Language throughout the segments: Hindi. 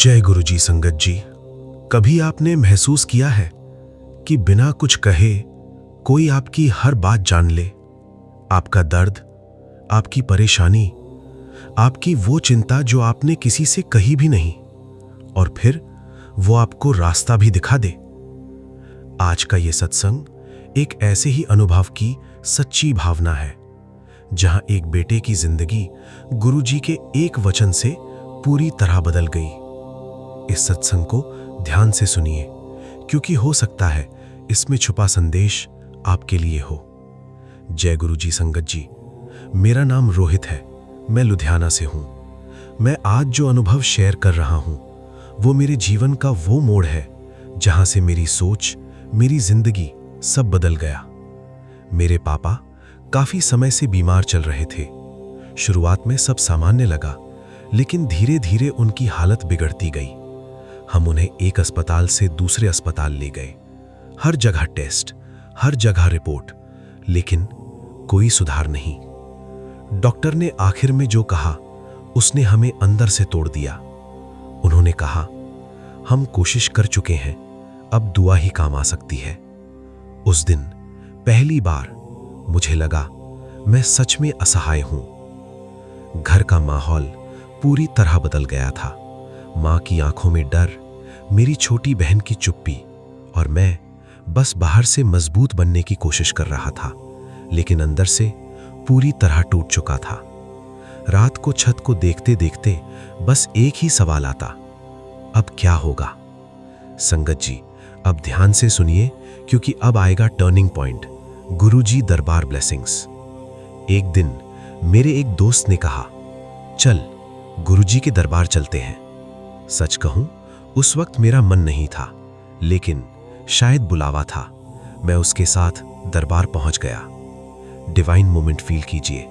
जय गुरुजी। संगत जी, कभी आपने महसूस किया है कि बिना कुछ कहे कोई आपकी हर बात जान ले? आपका दर्द, आपकी परेशानी, आपकी वो चिंता जो आपने किसी से कही भी नहीं, और फिर वो आपको रास्ता भी दिखा दे। आज का ये सत्संग एक ऐसे ही अनुभव की सच्ची भावना है, जहां एक बेटे की जिंदगी गुरुजी के एक वचन से पूरी तरह बदल गई। इस सत्संग को ध्यान से सुनिए, क्योंकि हो सकता है इसमें छुपा संदेश आपके लिए हो। जय गुरुजी। संगत जी, मेरा नाम रोहित है, मैं लुधियाना से हूं। मैं आज जो अनुभव शेयर कर रहा हूं वो मेरे जीवन का वो मोड़ है जहां से मेरी सोच, मेरी जिंदगी सब बदल गया। मेरे पापा काफी समय से बीमार चल रहे थे। शुरुआत में सब सामान्य लगा, लेकिन धीरे धीरे उनकी हालत बिगड़ती गई। हम उन्हें एक अस्पताल से दूसरे अस्पताल ले गए। हर जगह टेस्ट, हर जगह रिपोर्ट, लेकिन कोई सुधार नहीं। डॉक्टर ने आखिर में जो कहा उसने हमें अंदर से तोड़ दिया। उन्होंने कहा, हम कोशिश कर चुके हैं, अब दुआ ही काम आ सकती है। उस दिन पहली बार मुझे लगा मैं सच में असहाय हूं। घर का माहौल पूरी तरह बदल गया था। मां की आंखों में डर, मेरी छोटी बहन की चुप्पी, और मैं बस बाहर से मजबूत बनने की कोशिश कर रहा था, लेकिन अंदर से पूरी तरह टूट चुका था। रात को छत को देखते देखते बस एक ही सवाल आता, अब क्या होगा? संगत जी, अब ध्यान से सुनिए, क्योंकि अब आएगा टर्निंग पॉइंट, गुरुजी दरबार ब्लेसिंग्स। एक दिन मेरे एक दोस्त ने कहा, चल गुरुजी के दरबार चलते हैं। सच कहूं, उस वक्त मेरा मन नहीं था, लेकिन शायद बुलावा था। मैं उसके साथ दरबार पहुंच गया। डिवाइन मोमेंट फील कीजिए।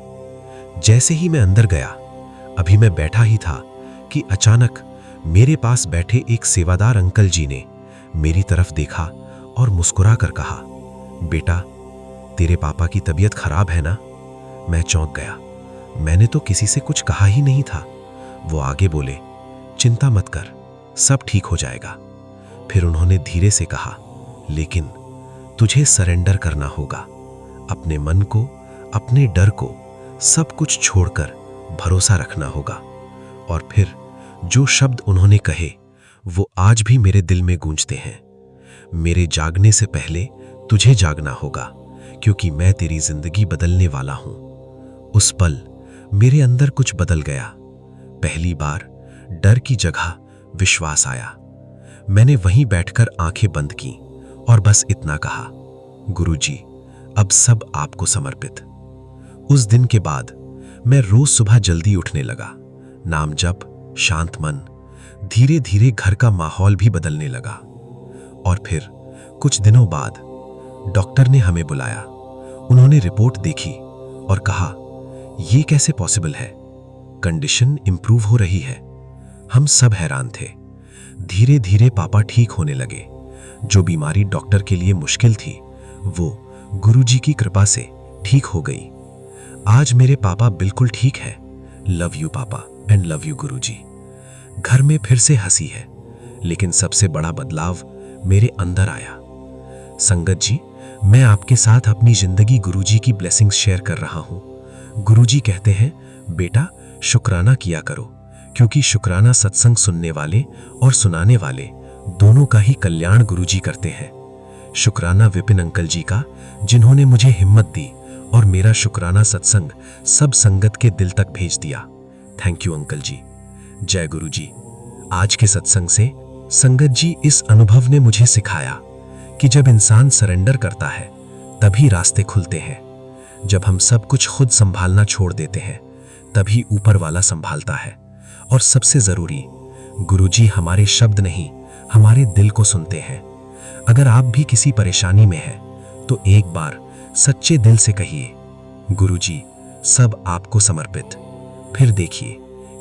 जैसे ही मैं अंदर गया, अभी मैं बैठा ही था कि अचानक मेरे पास बैठे एक सेवादार अंकल जी ने मेरी तरफ देखा और मुस्कुरा कर कहा, बेटा, तेरे पापा की तबीयत खराब है ना? मैं चौंक गया। मैंने तो किसी से कुछ कहा ही नहीं था। वो आगे बोले, चिंता मत कर, सब ठीक हो जाएगा। फिर उन्होंने धीरे से कहा, लेकिन तुझे सरेंडर करना होगा। अपने मन को, अपने डर को, सब कुछ छोड़कर भरोसा रखना होगा। और फिर जो शब्द उन्होंने कहे वो आज भी मेरे दिल में गूंजते हैं। मेरे जागने से पहले तुझे जागना होगा, क्योंकि मैं तेरी जिंदगी बदलने वाला हूं। उस पल मेरे अंदर कुछ बदल गया। पहली बार डर की जगह विश्वास आया। मैंने वहीं बैठकर आंखें बंद की और बस इतना कहा, गुरुजी, अब सब आपको समर्पित। उस दिन के बाद मैं रोज सुबह जल्दी उठने लगा। नाम जप, शांत मन। धीरे धीरे घर का माहौल भी बदलने लगा। और फिर कुछ दिनों बाद डॉक्टर ने हमें बुलाया। उन्होंने रिपोर्ट देखी और कहा, यह कैसे पॉसिबल है? कंडीशन इंप्रूव हो रही है। हम सब हैरान थे। धीरे धीरे पापा ठीक होने लगे। जो बीमारी डॉक्टर के लिए मुश्किल थी, वो गुरुजी की कृपा से ठीक हो गई। आज मेरे पापा बिल्कुल ठीक है। लव यू पापा एंड लव यू गुरुजी। घर में फिर से हंसी है, लेकिन सबसे बड़ा बदलाव मेरे अंदर आया। संगत जी, मैं आपके साथ अपनी जिंदगी गुरुजी की ब्लेसिंग्स शेयर कर रहा हूं। गुरुजी कहते हैं, बेटा, शुक्राना किया करो, क्योंकि शुक्राना सत्संग सुनने वाले और सुनाने वाले दोनों का ही कल्याण गुरुजी करते हैं। शुक्राना विपिन अंकल जी का, जिन्होंने मुझे हिम्मत दी और मेरा शुक्राना सत्संग सब संगत के दिल तक भेज दिया। थैंक यू अंकल जी। जय गुरुजी। आज के सत्संग से संगत जी, इस अनुभव ने मुझे सिखाया कि जब इंसान सरेंडर करता है तभी रास्ते खुलते हैं। जब हम सब कुछ खुद संभालना छोड़ देते हैं, तभी ऊपर वाला संभालता है। और सबसे जरूरी, गुरुजी हमारे शब्द नहीं, हमारे दिल को सुनते हैं। अगर आप भी किसी परेशानी में हैं, तो एक बार सच्चे दिल से कहिए, गुरुजी, सब आपको समर्पित। फिर देखिए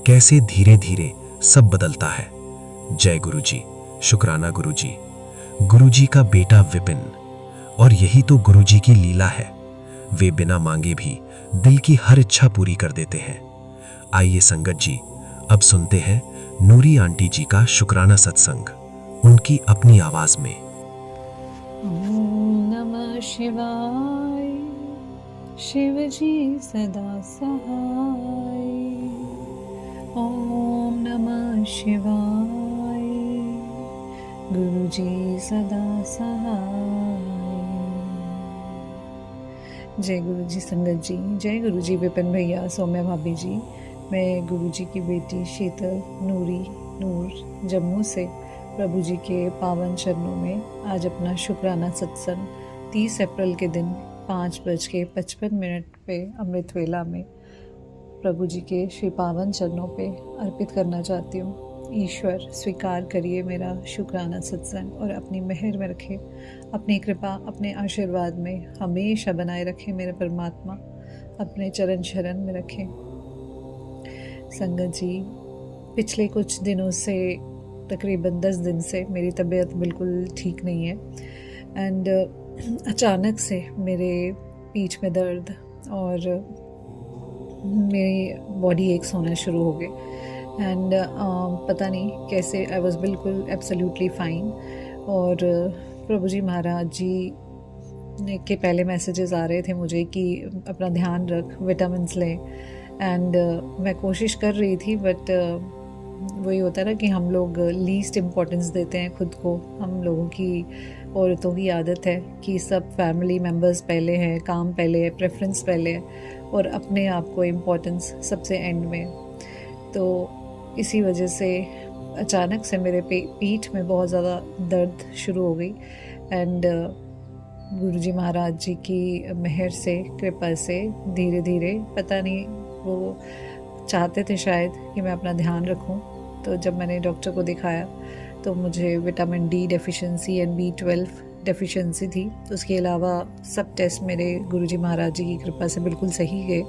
कैसे धीरे धीरे सब बदलता है। जय गुरुजी। शुक्राना गुरुजी। गुरुजी का बेटा विपिन। और यही तो गुरुजी की लीला है। वे बिना मांगे भी दिल की हर इच्छा पूरी कर देते हैं। आइए संगत जी, अब सुनते हैं नूरी आंटी जी का शुक्राना सत्संग, उनकी अपनी आवाज में। ओम नमः शिवाय, शिव जी सदा सहाय। ओम नमः शिवाय, गुरु जी सदा सहाय। जय गुरु जी संगत जी, जय गुरु जी विपिन भैया, सौम्या भाभी जी। मैं गुरु जी की बेटी शीतल नूरी नूर जम्मू से प्रभु जी के पावन चरणों में आज अपना शुक्राना सत्संग 30 अप्रैल के दिन 5:55 पे अमृत वेला में प्रभु जी के श्री पावन चरणों पे अर्पित करना चाहती हूँ। ईश्वर स्वीकार करिए मेरा शुक्राना सत्संग और अपनी मेहर में रखे, अपनी कृपा अपने आशीर्वाद में हमेशा बनाए रखे। मेरे परमात्मा अपने चरण शरण में रखें। संगत जी, पिछले कुछ दिनों से तकरीबन 10 दिन से मेरी तबीयत बिल्कुल ठीक नहीं है एंड अचानक से मेरे पीठ में दर्द और मेरी बॉडी एक्स होना शुरू हो गए एंड पता नहीं कैसे आई वॉज बिल्कुल एब्सोल्युटली फाइन। और प्रभु जी महाराज जी के पहले मैसेजेस आ रहे थे मुझे कि अपना ध्यान रख, विटामिन्स ले एंड मैं कोशिश कर रही थी बट वही होता है ना कि हम लोग लीस्ट इम्पोर्टेंस देते हैं खुद को। हम लोगों की, औरतों की आदत है कि सब फैमिली मेम्बर्स पहले हैं, काम पहले है, प्रेफरेंस पहले है और अपने आप को इम्पोर्टेंस सबसे एंड में। तो इसी वजह से अचानक से मेरे पीठ में बहुत ज़्यादा दर्द शुरू हो गई एंड गुरुजी महाराज जी की मेहर से, कृपा से धीरे धीरे, पता नहीं वो चाहते थे शायद कि मैं अपना ध्यान रखूं। तो जब मैंने डॉक्टर को दिखाया तो मुझे vitamin D deficiency and B12 deficiency थी। तो उसके अलावा सब टेस्ट मेरे गुरुजी महाराज जी की कृपा से बिल्कुल सही गए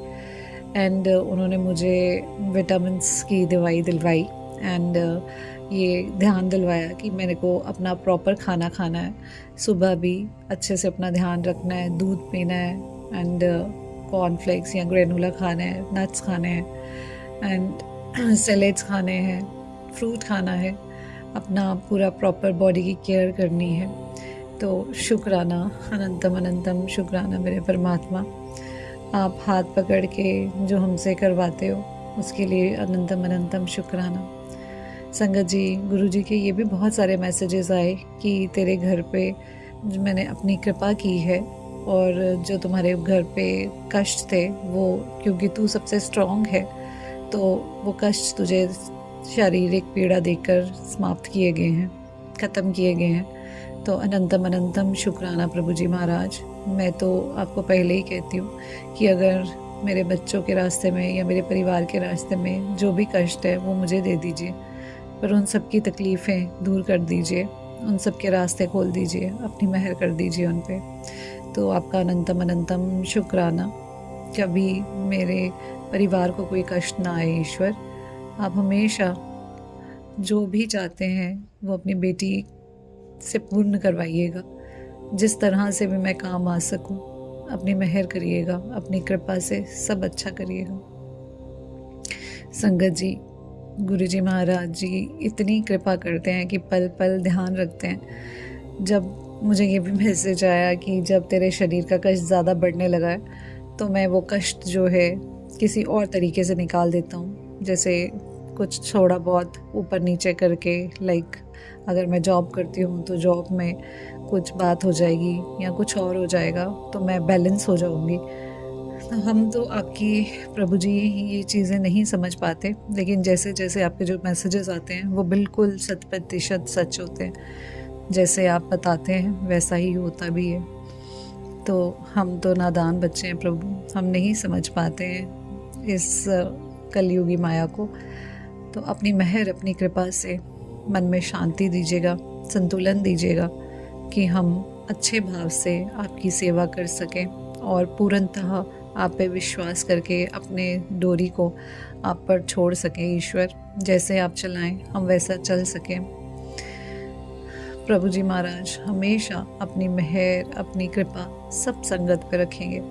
एंड उन्होंने मुझे विटामिन्स की दवाई दिलवाई एंड ये ध्यान दिलवाया कि मेरे को अपना प्रॉपर खाना खाना है, सुबह भी अच्छे से अपना ध्यान रखना है, दूध पीना है एंड कॉर्नफ्लेक्स या ग्रेनुला खाना है, नट्स खाने हैं एंड सैलेड्स खाने हैं, फ्रूट खाना है, अपना पूरा प्रॉपर बॉडी की केयर करनी है। तो शुक्राना, अनंतम अनंतम शुक्राना मेरे परमात्मा। आप हाथ पकड़ के जो हमसे करवाते हो उसके लिए अनंतम अनंतम शुक्राना। संगत जी, गुरु जी के ये भी बहुत सारे मैसेजेस आए कि तेरे घर पे मैंने अपनी कृपा की है और जो तुम्हारे घर पे कष्ट थे वो, क्योंकि तू सबसे स्ट्रॉन्ग है तो वो कष्ट तुझे शारीरिक पीड़ा देकर समाप्त किए गए हैं, ख़त्म किए गए हैं। तो अनंतम अनंतम शुक्राना प्रभु जी महाराज। मैं तो आपको पहले ही कहती हूँ कि अगर मेरे बच्चों के रास्ते में या मेरे परिवार के रास्ते में जो भी कष्ट है वो मुझे दे दीजिए, पर उन सब की तकलीफ़ें दूर कर दीजिए, उन सब के रास्ते खोल दीजिए, अपनी मेहर कर दीजिए उन पे। तो आपका अनंतम अनंतम शुक्राना। कभी मेरे परिवार को कोई कष्ट ना आए ईश्वर। आप हमेशा जो भी चाहते हैं वो अपनी बेटी से पूर्ण करवाइएगा, जिस तरह से भी मैं काम आ सकूं। अपनी मेहर करिएगा, अपनी कृपा से सब अच्छा करिएगा। संगत जी, गुरु जी महाराज जी इतनी कृपा करते हैं कि पल पल ध्यान रखते हैं। जब मुझे ये भी मैसेज आया कि जब तेरे शरीर का कष्ट ज़्यादा बढ़ने लगा है तो मैं वो कष्ट जो है किसी और तरीके से निकाल देता हूँ, जैसे कुछ थोड़ा बहुत ऊपर नीचे करके, लाइक अगर मैं जॉब करती हूँ तो जॉब में कुछ बात हो जाएगी या कुछ और हो जाएगा तो मैं बैलेंस हो जाऊँगी। तो हम तो आपकी प्रभु जी ये चीज़ें नहीं समझ पाते, लेकिन जैसे जैसे आपके जो मैसेजेस आते हैं वो बिल्कुल 100% सच होते हैं। जैसे आप बताते हैं वैसा ही होता भी है। तो हम तो नादान बच्चे हैं प्रभु, हम नहीं समझ पाते हैं इस कलयुगी माया को। तो अपनी मेहर, अपनी कृपा से मन में शांति दीजिएगा, संतुलन दीजिएगा कि हम अच्छे भाव से आपकी सेवा कर सकें और पूर्णतः आप पे विश्वास करके अपने डोरी को आप पर छोड़ सकें। ईश्वर जैसे आप चलाएं हम वैसा चल सकें। प्रभु जी महाराज हमेशा अपनी मेहर, अपनी कृपा सब संगत पे रखेंगे,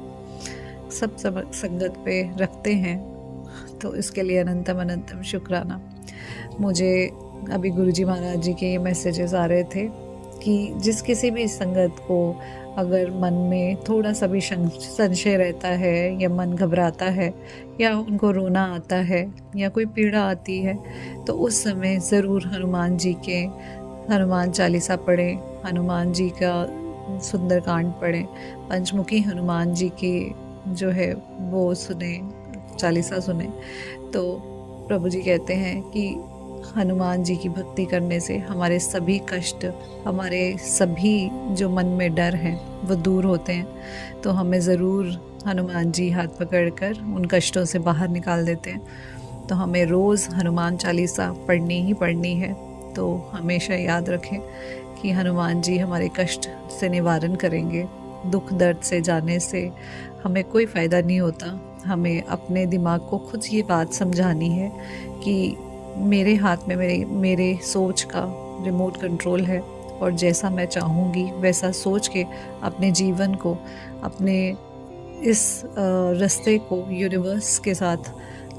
सब संगत पे रखते हैं। तो इसके लिए अनंतम अनंतम शुक्राना। मुझे अभी गुरुजी महाराज जी के ये मैसेजेस आ रहे थे कि जिस किसी भी संगत को अगर मन में थोड़ा सा भी संशय रहता है या मन घबराता है या उनको रोना आता है या कोई पीड़ा आती है, तो उस समय ज़रूर हनुमान जी के हनुमान चालीसा पढ़ें, हनुमान जी का सुंदरकांड पढ़ें, पंचमुखी हनुमान जी की जो है वो सुने, चालीसा सुने। तो प्रभु जी कहते हैं कि हनुमान जी की भक्ति करने से हमारे सभी कष्ट, हमारे सभी जो मन में डर हैं वो दूर होते हैं। तो हमें ज़रूर हनुमान जी हाथ पकड़कर उन कष्टों से बाहर निकाल देते हैं। तो हमें रोज़ हनुमान चालीसा पढ़नी ही पढ़नी है। तो हमेशा याद रखें कि हनुमान जी हमारे कष्ट से निवारण करेंगे। दुख दर्द से जाने से हमें कोई फ़ायदा नहीं होता। हमें अपने दिमाग को खुद ये बात समझानी है कि मेरे हाथ में मेरे सोच का रिमोट कंट्रोल है और जैसा मैं चाहूँगी वैसा सोच के अपने जीवन को, अपने इस रास्ते को यूनिवर्स के साथ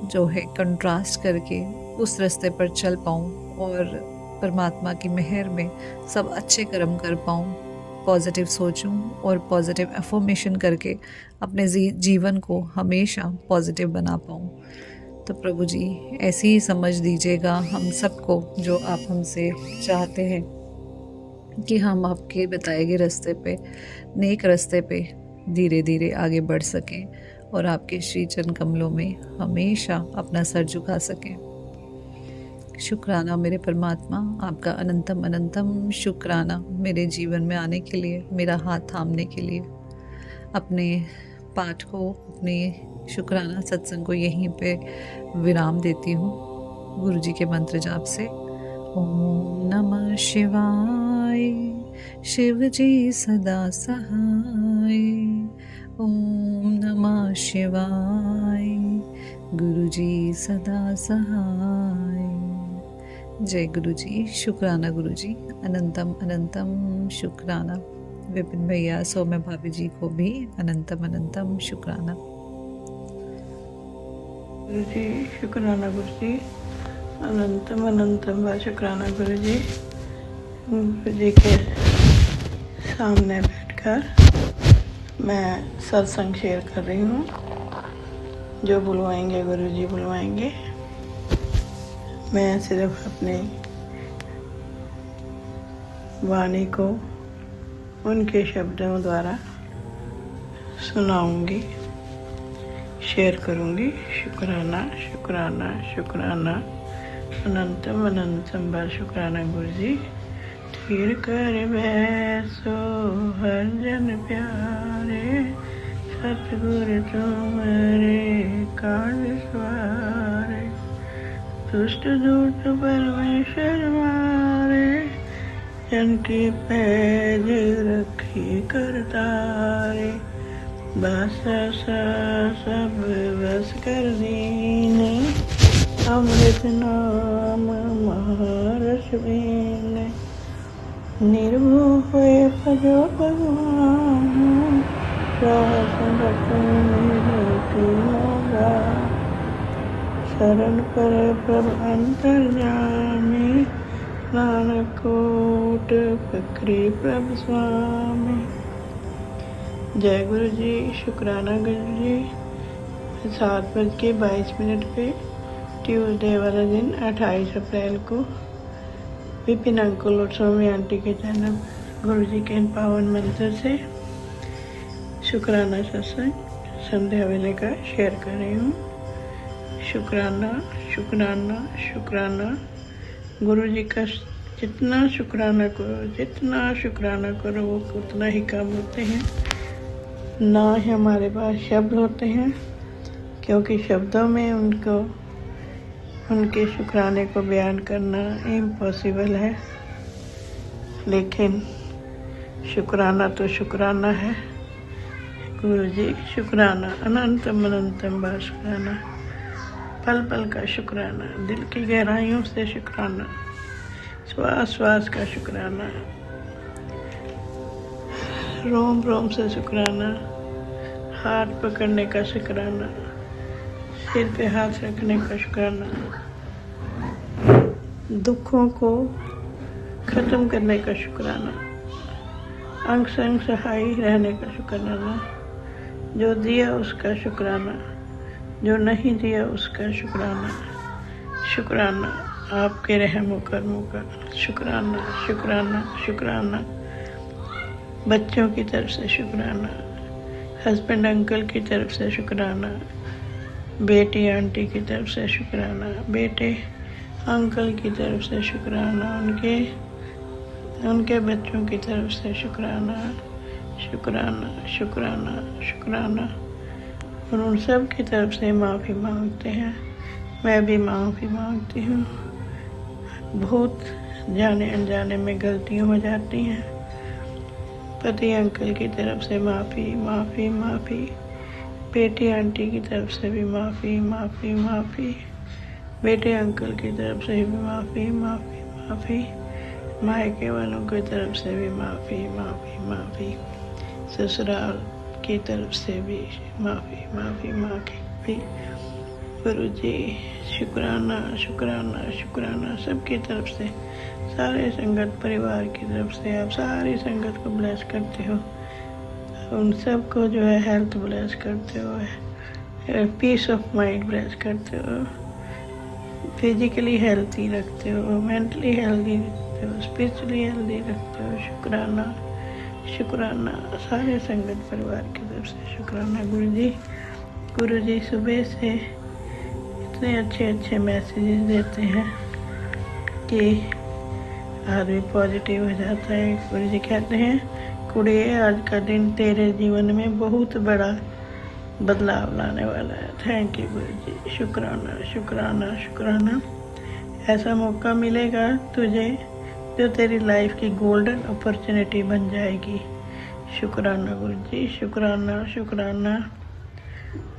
जो है कंट्रास्ट करके उस रास्ते पर चल पाऊँ और परमात्मा की मेहर में सब अच्छे कर्म कर पाऊँ, पॉजिटिव सोचूं और पॉजिटिव अफर्मेशन करके अपने जीवन को हमेशा पॉजिटिव बना पाऊँ। तो प्रभु जी ऐसी ही समझ दीजिएगा हम सबको, जो आप हमसे चाहते हैं कि हम आपके बताए गए रास्ते पे, नेक रास्ते पे धीरे धीरे आगे बढ़ सकें और आपके श्री चरण कमलों में हमेशा अपना सर झुका सकें। शुक्राना मेरे परमात्मा, आपका अनंतम अनंतम शुक्राना मेरे जीवन में आने के लिए, मेरा हाथ थामने के लिए। अपने पाठ को, अपने शुक्राना सत्संग को यहीं पे विराम देती हूँ गुरु जी के मंत्र जाप से। ओम नमः शिवाय, शिव जी सदा सहाय। ओम नमः शिवाय, गुरु जी सदा सहाय। जय गुरु जी। शुक्राना गुरु जी, अनंतम अनंतम शुक्राना। विपिन भैया, सौम्य भाभी जी को भी अनंतम अनंतम शुक्राना। गुरु जी शुक्राना गुरु जी, अनंतम अनंतम बा शुक्राना गुरु जी। गुरु जी के सामने बैठकर मैं सत्संग शेयर कर रही हूँ। जो बुलवाएंगे गुरु जी बुलवाएंगे। मैं सिर्फ अपने वाणी को उनके शब्दों द्वारा सुनाऊंगी, शेयर करूंगी। शुक्राना शुक्राना शुक्राना, अनंतम अनंतम बार शुक्राना गुरु जी। फिर कर बैसो हर जन प्यारे, सतगुरु तुम्हारे काज सवारे। दुष्ट दूत परमेश्वर मारे, जन की पैज रखी करतारे। बस सब बस कर दीने, अमृत नाम महारस बीने। निर्भय हुए भजो भगवान, शरण पर प्रभ अंतर्यामी। नानक कोट पकड़ी प्रभ स्वामी। जय गुरु जी। शुक्राना गुरु जी। 7:22 पे ट्यूसडे वाला दिन 28 अप्रैल को विपिन अंकुल और सौम्य आंटी के चैनल गुरु जी के इन पावन मंत्र से शुक्राना सत्संग संध्या वेले का शेयर कर रही हूँ। शुक्राना शुक्राना शुक्राना। गुरु जी का जितना शुक्राना करो वो उतना ही काम होते हैं। ना ही हमारे पास शब्द होते हैं, क्योंकि शब्दों में उनके शुक्राने को बयान करना इम्पॉसिबल है। लेकिन शुक्राना तो शुक्राना है। गुरु जी शुक्राना, अनंतम अनंतम बार शुक्राना। पल पल का शुक्राना, दिल की गहराइयों से शुक्राना, श्वास श्वास का शुक्राना, रोम रोम से शुक्राना, हाथ पकड़ने का शुक्राना, सिर पे हाथ रखने का शुक्राना, दुखों को ख़त्म करने का शुक्राना, अंग संग सहाय रहने का शुक्राना, जो दिया उसका शुक्राना, जो नहीं दिया उसका शुक्राना, शुक्राना आपके रहमो करमों का, शुक्राना शुक्राना शुक्राना, बच्चों की तरफ से शुक्राना, हस्बैंड अंकल की तरफ से शुक्राना, बेटी आंटी की तरफ से शुक्राना, बेटे अंकल की तरफ से शुक्राना, उनके बच्चों की तरफ से शुक्राना, शुक्राना शुक्राना शुक्राना। और उन सब की तरफ से माफ़ी मांगते हैं। मैं भी माफ़ी मांगती हूँ। बहुत जाने अनजाने में गलतियाँ हो जाती हैं। पति अंकल की तरफ से माफ़ी माफ़ी माफ़ी, बेटी आंटी की तरफ से भी माफ़ी माफ़ी माफ़ी, बेटे अंकल की तरफ से भी माफ़ी माफ़ी माफ़ी, मायके वालों की तरफ से भी माफ़ी माफ़ी माफ़ी, ससुराल की तरफ से भी माफ़ी माफ़ी माफ़ी। गुरु जी शुक्राना शुक्राना शुक्राना, सबकी तरफ से, सारे संगत परिवार की तरफ से आप सारी संगत को ब्लेस करते हो। उन सब को जो है हेल्थ ब्लेस करते हो, पीस ऑफ माइंड ब्लेस करते हो, फिजिकली हेल्थी रखते हो, मेंटली हेल्थी रखते हो, स्पिरिचुअली हेल्थी रखते हो। शुक्राना शुक्राना, सारे संगत परिवार की तरफ से शुक्राना। गुरु जी सुबह से इतने अच्छे अच्छे मैसेजेस देते हैं कि आदमी पॉजिटिव हो जाता है। गुरु जी कहते हैं, कुड़िए आज का दिन तेरे जीवन में बहुत बड़ा बदलाव लाने वाला है। थैंक यू गुरु जी, शुक्राना शुक्राना शुक्राना। ऐसा मौका मिलेगा तुझे जो तेरी लाइफ की गोल्डन अपॉर्चुनिटी बन जाएगी। शुक्राना गुरु जी, शुक्राना शुक्राना,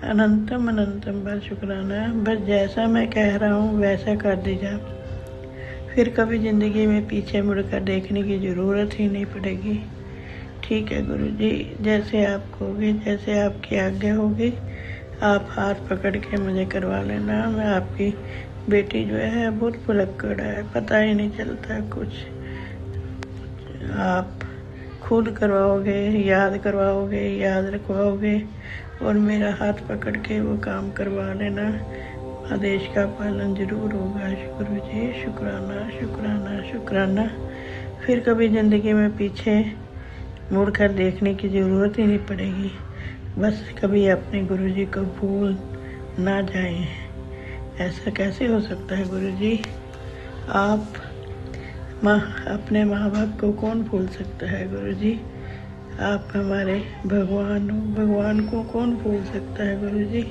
अनंतम अनंतम बार शुक्राना। बस जैसा मैं कह रहा हूँ वैसा कर दीजिए, फिर कभी ज़िंदगी में पीछे मुड़कर देखने की ज़रूरत ही नहीं पड़ेगी। ठीक है गुरु जी, जैसे आप कहोगे, जैसे आपकी आज्ञा होगी, आप हाथ पकड़ के मुझे करवा लेना। मैं आपकी बेटी जो है बहुत भुलक्कड़ है, पता ही नहीं चलता कुछ। आप खुद करवाओगे, याद करवाओगे, याद रखवाओगे और मेरा हाथ पकड़ के वो काम करवा लेना। आदेश का पालन जरूर होगा। गुरु जी शुक्राना शुक्राना शुक्राना। फिर कभी ज़िंदगी में पीछे मुड़कर देखने की ज़रूरत ही नहीं पड़ेगी। बस कभी अपने गुरु जी को भूल ना जाएं। ऐसा कैसे हो सकता है गुरु जी? आप अपने माँ बाप को कौन भूल सकता है गुरु जी? आप हमारे भगवान हो, भगवान को कौन भूल सकता है गुरु जी?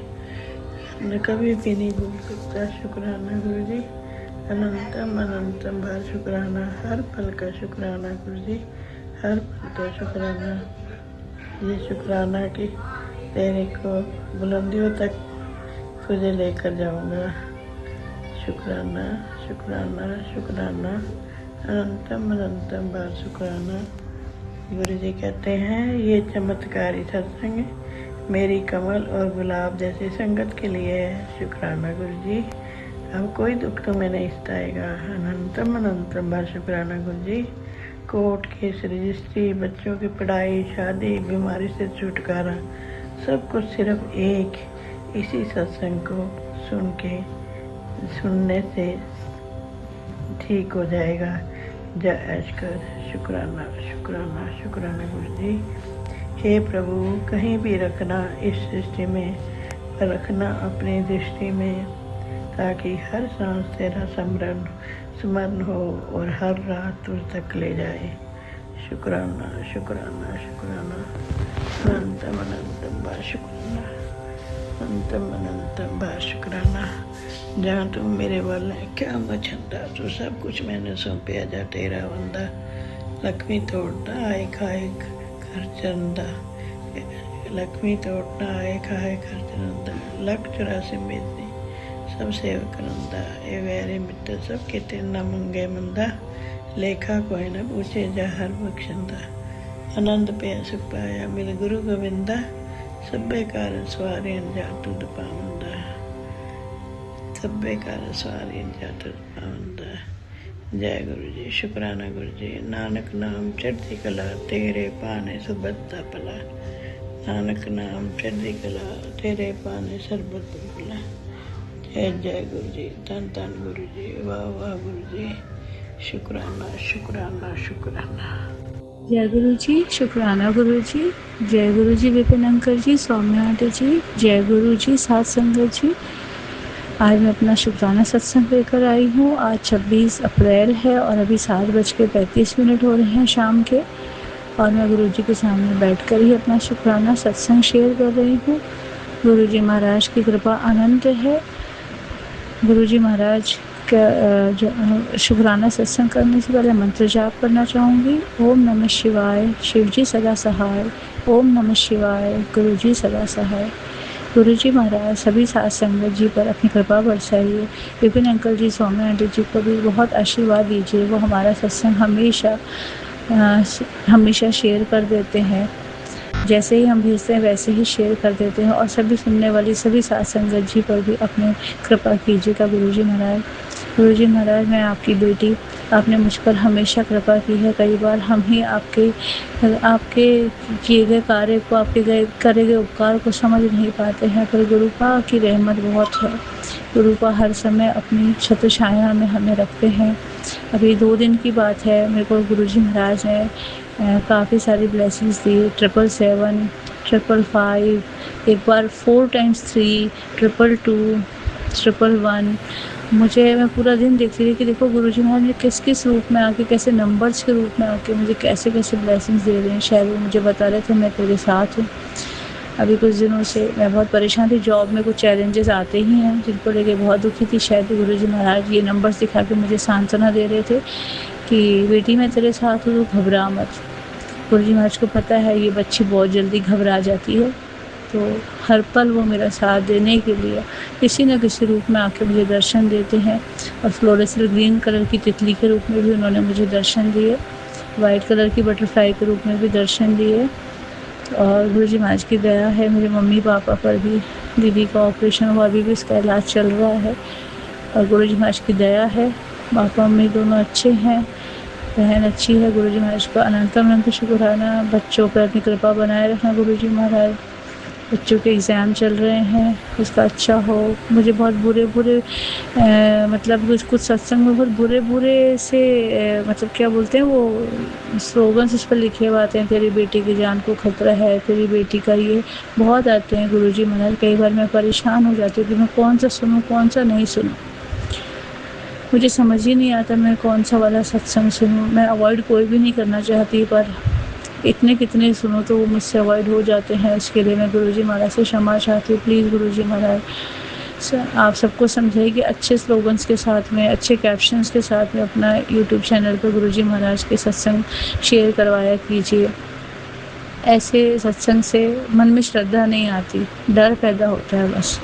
मैं कभी भी नहीं भूल सकता। शुक्राना गुरु जी, अनंतम अनंतम बार शुक्राना, हर पल का शुक्राना गुरु जी, हर पल का शुक्राना। ये शुक्राना कि तेरे को बुलंदियों तक तुझे लेकर जाऊंगा। शुक्राना शुक्राना शुक्राना, अनंतम अनंतम बार शुक्राना। गुरु जी कहते हैं, ये चमत्कारी सत्संग मेरी कमल और गुलाब जैसी संगत के लिए है। शुक्राना गुरु जी, अब कोई दुख तुम्हें नहीं सताएगा। अनंतम अनंतम बार शुक्राना गुरु जी। कोर्ट केस, रजिस्ट्री, बच्चों की पढ़ाई, शादी, बीमारी से छुटकारा, सब कुछ सिर्फ एक इसी सत्संग को सुनने से ठीक हो जाएगा। जय ऐश कर। शुक्राना शुक्राना शुक्राना गुरु जी। हे प्रभु, कहीं भी रखना इस सृष्टि में, रखना अपनी दृष्टि में, ताकि हर सांस तेरा स्मरण हो और हर रात तुझ तक ले जाए। शुक्राना शुक्राना शुक्राना, अनंतम अनंतम बार शुक्राना, अनंतम अनंतम बार शुक्राना। जहाँ तुम मेरे वाल है क्या मछंदा, तो सब कुछ मैंने सौंपया जा तेरा बंदा। लक्ष्मी तोड़ना आए खाए घर चंदा, लक्ष्मी तोड़ना आए खाए घर चंदा, लख 84 मेदनी सब सेवक नंदा। ए वैरे मित्र सब किते न मंगे मंदा, लेखा कोई न पूछे जा हर बख्शंदा। आनंद पे सुख पाया मिल गुरु गोविंदा, सभे कारण सवारे जा तुद पावंदा। सभ्य कार सवारी जात पावंदा। जय गुरु जी, शुक्राना गुरु जी। नानक नाम चढ़ती कला, तेरे पाने सबदा भला। नानक नाम चढ़ती कला, तेरे पाने सरबत भला। जय जय गुरु जी, धन धन गुरु जी, वाह वाह गुरु जी। शुक्राना शुक्राना शुक्राना। जय गुरु जी, शुक्राना गुरु जी। जय गुरु जी विपिन अंकल जी, सौम्या आंटी जी। जय गुरु जी, सात संगत जी। आज मैं अपना शुक्राना सत्संग लेकर आई हूँ। आज 26 अप्रैल है और अभी 7:35 हो रहे हैं शाम के, और मैं गुरु जी के सामने बैठकर ही अपना शुक्राना सत्संग शेयर कर रही हूँ। गुरु जी महाराज की कृपा अनंत है। गुरु जी महाराज का शुक्राना सत्संग करने से पहले मंत्र जाप करना चाहूँगी। ओम नमः शिवाय, शिव जी सदा सहाय। ओम नमः शिवाय, गुरु जी सदा सहाय। गुरु जी महाराज सभी सात संगत जी पर अपनी कृपा बरसाइए। विपिन अंकल जी, सौम्या आंटी जी को भी बहुत आशीर्वाद दीजिए। वो हमारा सत्संग हमेशा शेयर कर देते हैं। जैसे ही हम भेजते हैं वैसे ही शेयर कर देते हैं। और सभी सुनने वाली सभी सात संगत जी पर भी अपनी कृपा कीजिएगा गुरु जी महाराज। गुरु जी महाराज, मैं आपकी बेटी, आपने मुझ पर हमेशा कृपा की है। कई बार हम ही आपके किए गए कार्य को, आपके करे गए उपकार को समझ नहीं पाते हैं, पर गुरु का की रहमत बहुत है। गुरु का हर समय अपनी छत्र छाया में हमें रखते हैं। अभी 2 दिन की बात है, मेरे को गुरु जी महाराज ने काफ़ी सारी ब्लेसिंग्स दी। 777, 555, एक बार 4 times 3, 222, 111। मैं पूरा दिन देखती रही कि देखो गुरु जी महाराज ने किस किस रूप में आके, कैसे नंबर्स के रूप में आके मुझे कैसे कैसे ब्लेसिंग्स दे रहे हैं। शायद वो मुझे बता रहे थे मैं तेरे साथ हूँ। अभी कुछ दिनों से मैं बहुत परेशान थी। जॉब में कुछ चैलेंजेस आते ही हैं जिनको लेके बहुत दुखी थी। शायद गुरु जी महाराज ये नंबर्स दिखा के मुझे सांत्वना दे रहे थे कि बेटी मैं तेरे साथ हूँ, तो घबरा मत। गुरु जी महाराज को पता है ये बच्ची बहुत जल्दी घबरा जाती है, तो हर पल वो मेरा साथ देने के लिए किसी न किसी रूप में आके मुझे दर्शन देते हैं। और फ्लोरेसेंट ग्रीन कलर की तितली के रूप में भी उन्होंने मुझे दर्शन दिए, वाइट कलर की बटरफ्लाई के रूप में भी दर्शन दिए। और गुरु जी महाराज की दया है मेरे मम्मी पापा पर भी। दीदी का ऑपरेशन हुआ, अभी भी उसका इलाज चल रहा है, और गुरु जी महाराज की दया है। पापा मम्मी दोनों अच्छे हैं, बहन अच्छी है। गुरु जी महाराज का अनंत शुक्राना। बच्चों पर अपनी कृपा बनाए रखना गुरु जी महाराज। बच्चों के एग्ज़ाम चल रहे हैं, उसका अच्छा हो। मुझे बहुत बुरे मतलब कुछ सत्संग में बहुत बुरे से मतलब क्या बोलते हैं वो स्लोगन्स इस पर लिखे हुए आते हैं, तेरी बेटी की जान को खतरा है, तेरी बेटी का ये बहुत आते हैं गुरु जी महाराज। कई बार मैं परेशान हो जाती हूँ कि मैं कौन सा सुनूँ कौन सा नहीं सुनूँ। मुझे समझ ही नहीं आता मैं कौन सा वाला सत्संग सुनूँ। मैं अवॉइड कोई भी नहीं करना चाहती, पर कितने सुनो तो वो मुझसे अवॉइड हो जाते हैं। इसके लिए मैं गुरु जी महाराज से क्षमा चाहती हूँ। प्लीज़ गुरु जी महाराज आप सबको समझाइए कि अच्छे स्लोगन्स के साथ में, अच्छे कैप्शंस के साथ में अपना यूट्यूब चैनल पर गुरु जी महाराज के सत्संग शेयर करवाया कीजिए। ऐसे सत्संग से मन में श्रद्धा नहीं आती, डर पैदा होता है बस।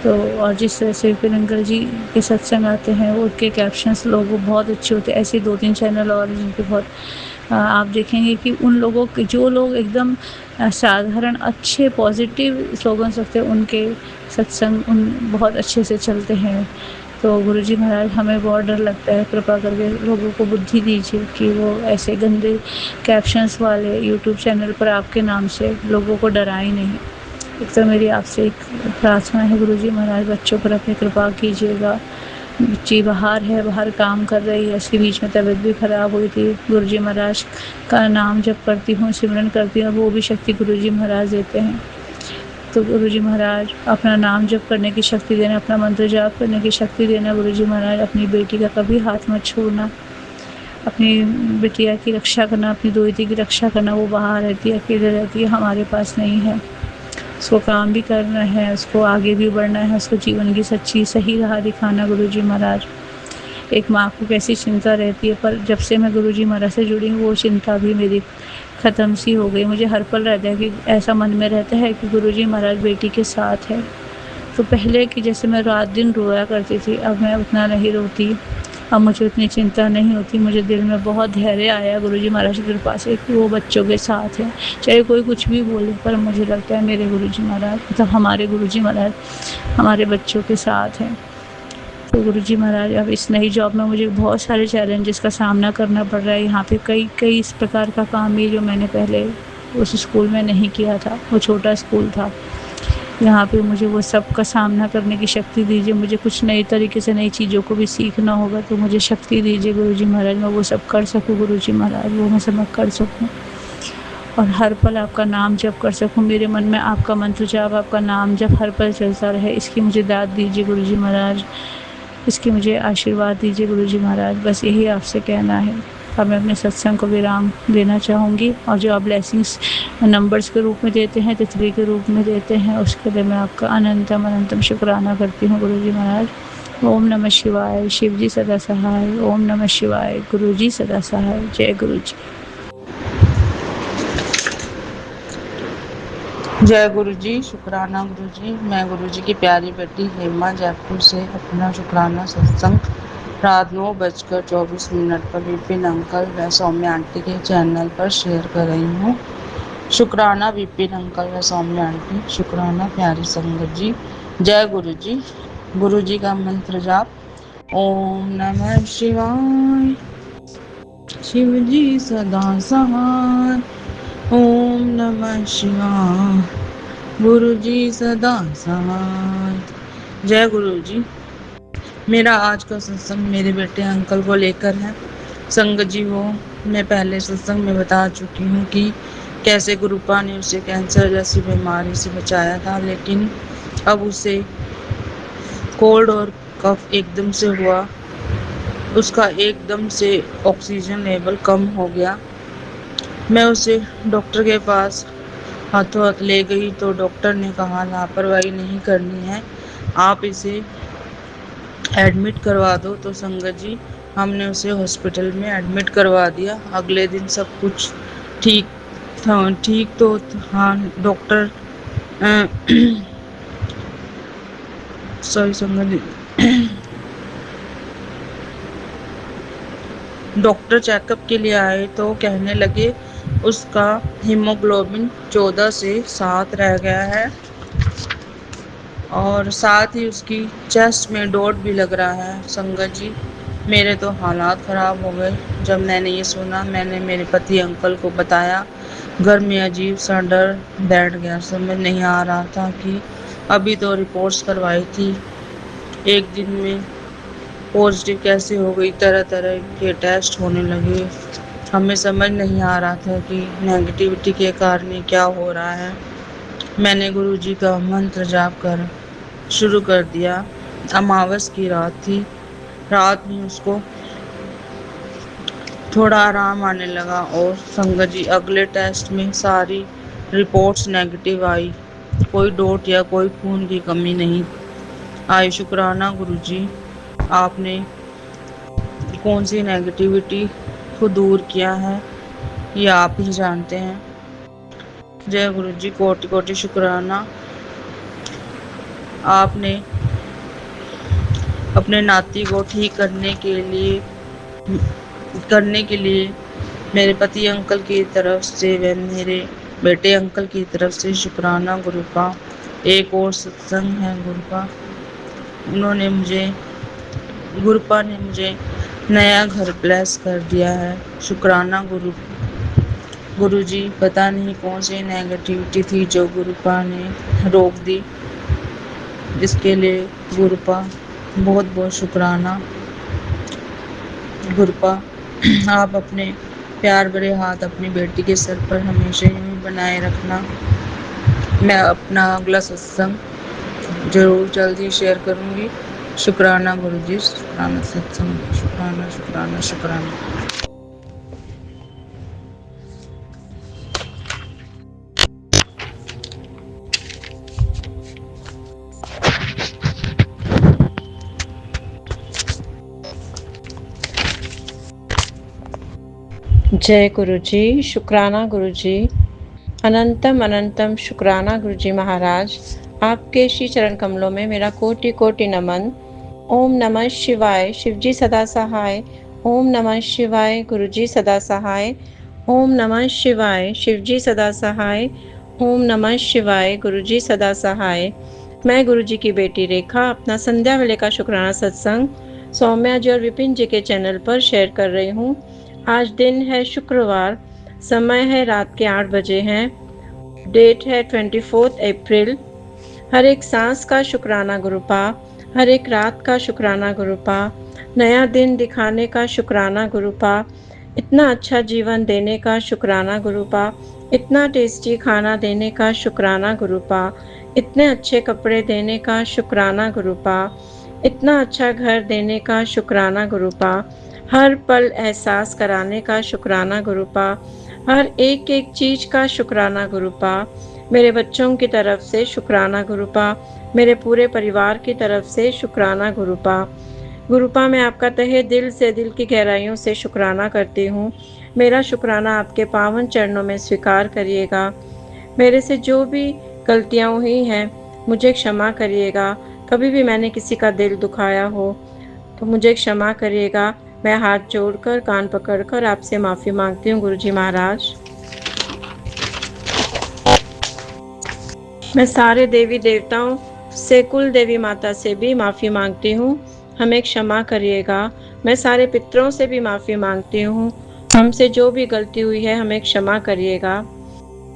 तो और जिस तरह से विपिन अंकल जी के सत्संग आते हैं, वो उनके कैप्शंस लोगों बहुत अच्छे होते हैं। ऐसे 2-3 चैनल और जिनके बहुत आप देखेंगे कि उन लोगों के जो लोग एकदम साधारण अच्छे पॉजिटिव स्लोगन्स रखते हैं, उनके सत्संग बहुत अच्छे से चलते हैं। तो गुरु जी महाराज हमें बहुत डर लगता है, कृपा करके लोगों को बुद्धि दीजिए कि वो ऐसे गंदे कैप्शंस वाले यूट्यूब चैनल पर आपके नाम से लोगों को डराए नहीं। एक तो मेरी आपसे एक प्रार्थना है गुरु जी महाराज, बच्चों पर अपनी कृपा कीजिएगा। बच्ची बाहर काम कर रही है, उसके बीच में तबीयत भी ख़राब हुई थी। गुरु जी महाराज का नाम जप करती हूँ, सिमरन करती हूँ, वो भी शक्ति गुरु जी महाराज देते हैं। तो गुरु जी महाराज अपना नाम जप करने की शक्ति देना, अपना मंत्र जाप करने की शक्ति देना। गुरु जी महाराज अपनी बेटी का कभी हाथ मत छोड़ना, अपनी बिटिया की रक्षा करना, अपनी दोहिती की रक्षा करना। वो बाहर रहती है, अकेले रहती है, हमारे पास नहीं है। उसको काम भी करना है, उसको आगे भी बढ़ना है, उसको जीवन की सच्ची सही राह दिखाना। गुरु जी महाराज एक माँ को कैसी चिंता रहती है, पर जब से मैं गुरु जी महाराज से जुड़ी हूँ वो चिंता भी मेरी ख़त्म सी हो गई। मुझे हर पल रहता है कि ऐसा मन में रहता है कि गुरु जी महाराज बेटी के साथ है। तो पहले कि जैसे मैं रात दिन रोया करती थी, अब मैं उतना नहीं रोती। अब मुझे उतनी चिंता नहीं होती। मुझे दिल में बहुत धैर्य आया गुरु जी महाराज की कृपा से कि वो बच्चों के साथ है, चाहे कोई कुछ भी बोले, पर मुझे लगता है मेरे गुरु जी महाराज, मतलब हमारे गुरु जी महाराज हमारे बच्चों के साथ हैं। तो गुरुजी महाराज अब इस नई जॉब में मुझे बहुत सारे चैलेंजेस का सामना करना पड़ रहा है। यहाँ पे कई इस प्रकार का काम है जो मैंने पहले उस स्कूल में नहीं किया था, वो छोटा स्कूल था। यहाँ पे मुझे वो सब का सामना करने की शक्ति दीजिए। मुझे कुछ नई तरीके से नई चीज़ों को भी सीखना होगा, तो मुझे शक्ति दीजिए गुरुजी महाराज, मैं वो सब कर सकूँ गुरुजी महाराज, वो मैं सब कर सकूँ और हर पल आपका नाम जप कर सकूँ। मेरे मन में आपका मंत्र जाप, आपका नाम जप हर पल चलता रहे, इसकी मुझे दाद दीजिए गुरुजी महाराज, इसकी मुझे आशीर्वाद दीजिए गुरुजी महाराज। बस यही आपसे कहना है। अब मैं अपने सत्संग को विराम देना चाहूँगी और जो आप ब्लेसिंग्स नंबर्स के रूप में देते हैं, तिथि के रूप में देते हैं, उसके लिए मैं आपका अनंतम अनंतम शुक्राना करती हूँ गुरुजी महाराज। ओम नमः शिवाय, शिव जी सदा सहाय। ओम नमः शिवाय, गुरु जी सदा सहाय। जय गुरु जी। जय गुरु जी। शुक्राना गुरु जी। मैं गुरु जी की प्यारी बेटी हेमा जयपुर से अपना शुक्राना सत्संग रात 9:24 पर विपिन अंकल व सौम्य आंटी के चैनल पर शेयर कर रही हूँ। शुक्राना विपिन अंकल व सौम्य आंटी, शुक्राना प्यारी संगत जी। जय गुरु जी। गुरु जी का मंत्र जाप। ओम नमः शिवाय, शिव जी सदा सहाय। ओम नमः शिवाय, गुरु जी सदा सहाय। जय गुरु जी। मेरा आज का सत्संग मेरे बेटे अंकल को लेकर है। संगत जी, वो मैं पहले सत्संग में बता चुकी हूँ कि कैसे गुरुपा ने उसे कैंसर जैसी बीमारी से बचाया था, लेकिन अब उसे कोल्ड और कफ एकदम से हुआ। उसका एकदम से ऑक्सीजन लेवल कम हो गया। मैं उसे डॉक्टर के पास हाथों हाथ ले गई तो डॉक्टर ने कहा लापरवाही नहीं करनी है, आप इसे एडमिट करवा दो। तो संगत जी, हमने उसे हॉस्पिटल में एडमिट करवा दिया। अगले दिन सब कुछ ठीक था, ठीक तो हाँ डॉक्टर सॉरी संगत जी, डॉक्टर चेकअप के लिए आए तो कहने लगे उसका हीमोग्लोबिन 14 से 7 रह गया है और साथ ही उसकी चेस्ट में डॉट भी लग रहा है। संगत जी, मेरे तो हालात ख़राब हो गए जब मैंने ये सुना। मैंने मेरे पति अंकल को बताया। घर में अजीब सा डर बैठ गया। समझ नहीं आ रहा था कि अभी तो रिपोर्ट्स करवाई थी, एक दिन में पॉजिटिव कैसे हो गई। तरह तरह के टेस्ट होने लगे। हमें समझ नहीं आ रहा था कि नेगेटिविटी के कारण क्या हो रहा है। मैंने गुरु जी का मंत्र जाप कर शुरू कर दिया। अमावस की रात थी। रात में उसको थोड़ा आराम आने लगा और संगत जी, अगले टेस्ट में सारी रिपोर्ट्स नेगेटिव आई। कोई डॉट या कोई खून की कमी नहीं आई। शुक्राना गुरु जी, आपने कौन सी नेगेटिविटी को दूर किया है ये आप ही जानते हैं। जय गुरु जी, कोटि कोटि शुक्राना। आपने अपने नाती को ठीक करने के लिए मेरे पति अंकल की तरफ से व मेरे बेटे अंकल की तरफ से शुक्राना गुरु का। एक और सत्संग है गुरु का। गुरुपा ने मुझे नया घर ब्लेस कर दिया है। शुक्राना गुरु जी। पता नहीं कौन सी नेगेटिविटी थी जो गुरुपा ने रोक दी, इसके लिए गुरुपा बहुत बहुत शुक्राना। गुरुपा, आप अपने प्यार भरे हाथ अपनी बेटी के सर पर हमेशा ही बनाए रखना। मैं अपना अगला सत्संग जरूर जल्दी शेयर करूंगी। शुक्राना गुरु जी। शुक्राना सत्संग। शुक्राना शुक्राना शुक्राना। जय गुरु जी। शुक्राना गुरु जी। अनंतम अनंतम शुक्राना गुरु जी महाराज। आपके श्री चरण कमलों में मेरा कोटि कोटि नमन। ओम नमः शिवाय, शिव जी सदा सहाय। ओम नमः शिवाय, गुरु जी सदा सहाय। ओम नमः शिवाय, शिव जी सदा सहाय। ओम नमः शिवाय, गुरु जी सदा सहाय। मैं गुरुजी की बेटी रेखा अपना संध्या वेले का शुक्राना सत्संग सौम्या जी और विपिन जी के चैनल पर शेयर कर रही हूँ। आज दिन है शुक्रवार, समय है रात के 8 बजे हैं, डेट है 24 अप्रैल। हर एक सांस का शुक्राना गुरुपा, हर एक रात का शुक्राना गुरुपा, नया दिन दिखाने का शुक्राना गुरुपा, इतना अच्छा जीवन देने का शुक्राना गुरुपा, इतना टेस्टी खाना देने का शुक्राना गुरुपा, इतने अच्छे कपड़े देने का शुक्राना गुरुपा, इतना अच्छा घर देने का शुक्राना गुरुपा, हर पल एहसास कराने का शुक्राना गुरुपा, हर एक एक चीज़ का शुक्राना गुरुपा, मेरे बच्चों की तरफ से शुक्राना गुरुपा, मेरे पूरे परिवार की तरफ से शुक्राना गुरुपा। गुरुपा मैं आपका तहे दिल से, दिल की गहराइयों से शुक्राना करती हूँ। मेरा शुक्राना आपके पावन चरणों में स्वीकार करिएगा। मेरे से जो भी गलतियाँ हुई हैं मुझे क्षमा करिएगा। कभी भी मैंने किसी का दिल दुखाया हो तो मुझे क्षमा करिएगा। मैं हाथ जोड़कर, कान पकड़कर आपसे माफ़ी मांगती हूँ गुरुजी महाराज। मैं सारे देवी देवताओं से, कुल देवी माता से भी माफ़ी मांगती हूँ, हमें क्षमा करिएगा। मैं सारे पितरों से भी माफ़ी मांगती हूँ, हमसे जो भी गलती हुई है हमें क्षमा करिएगा।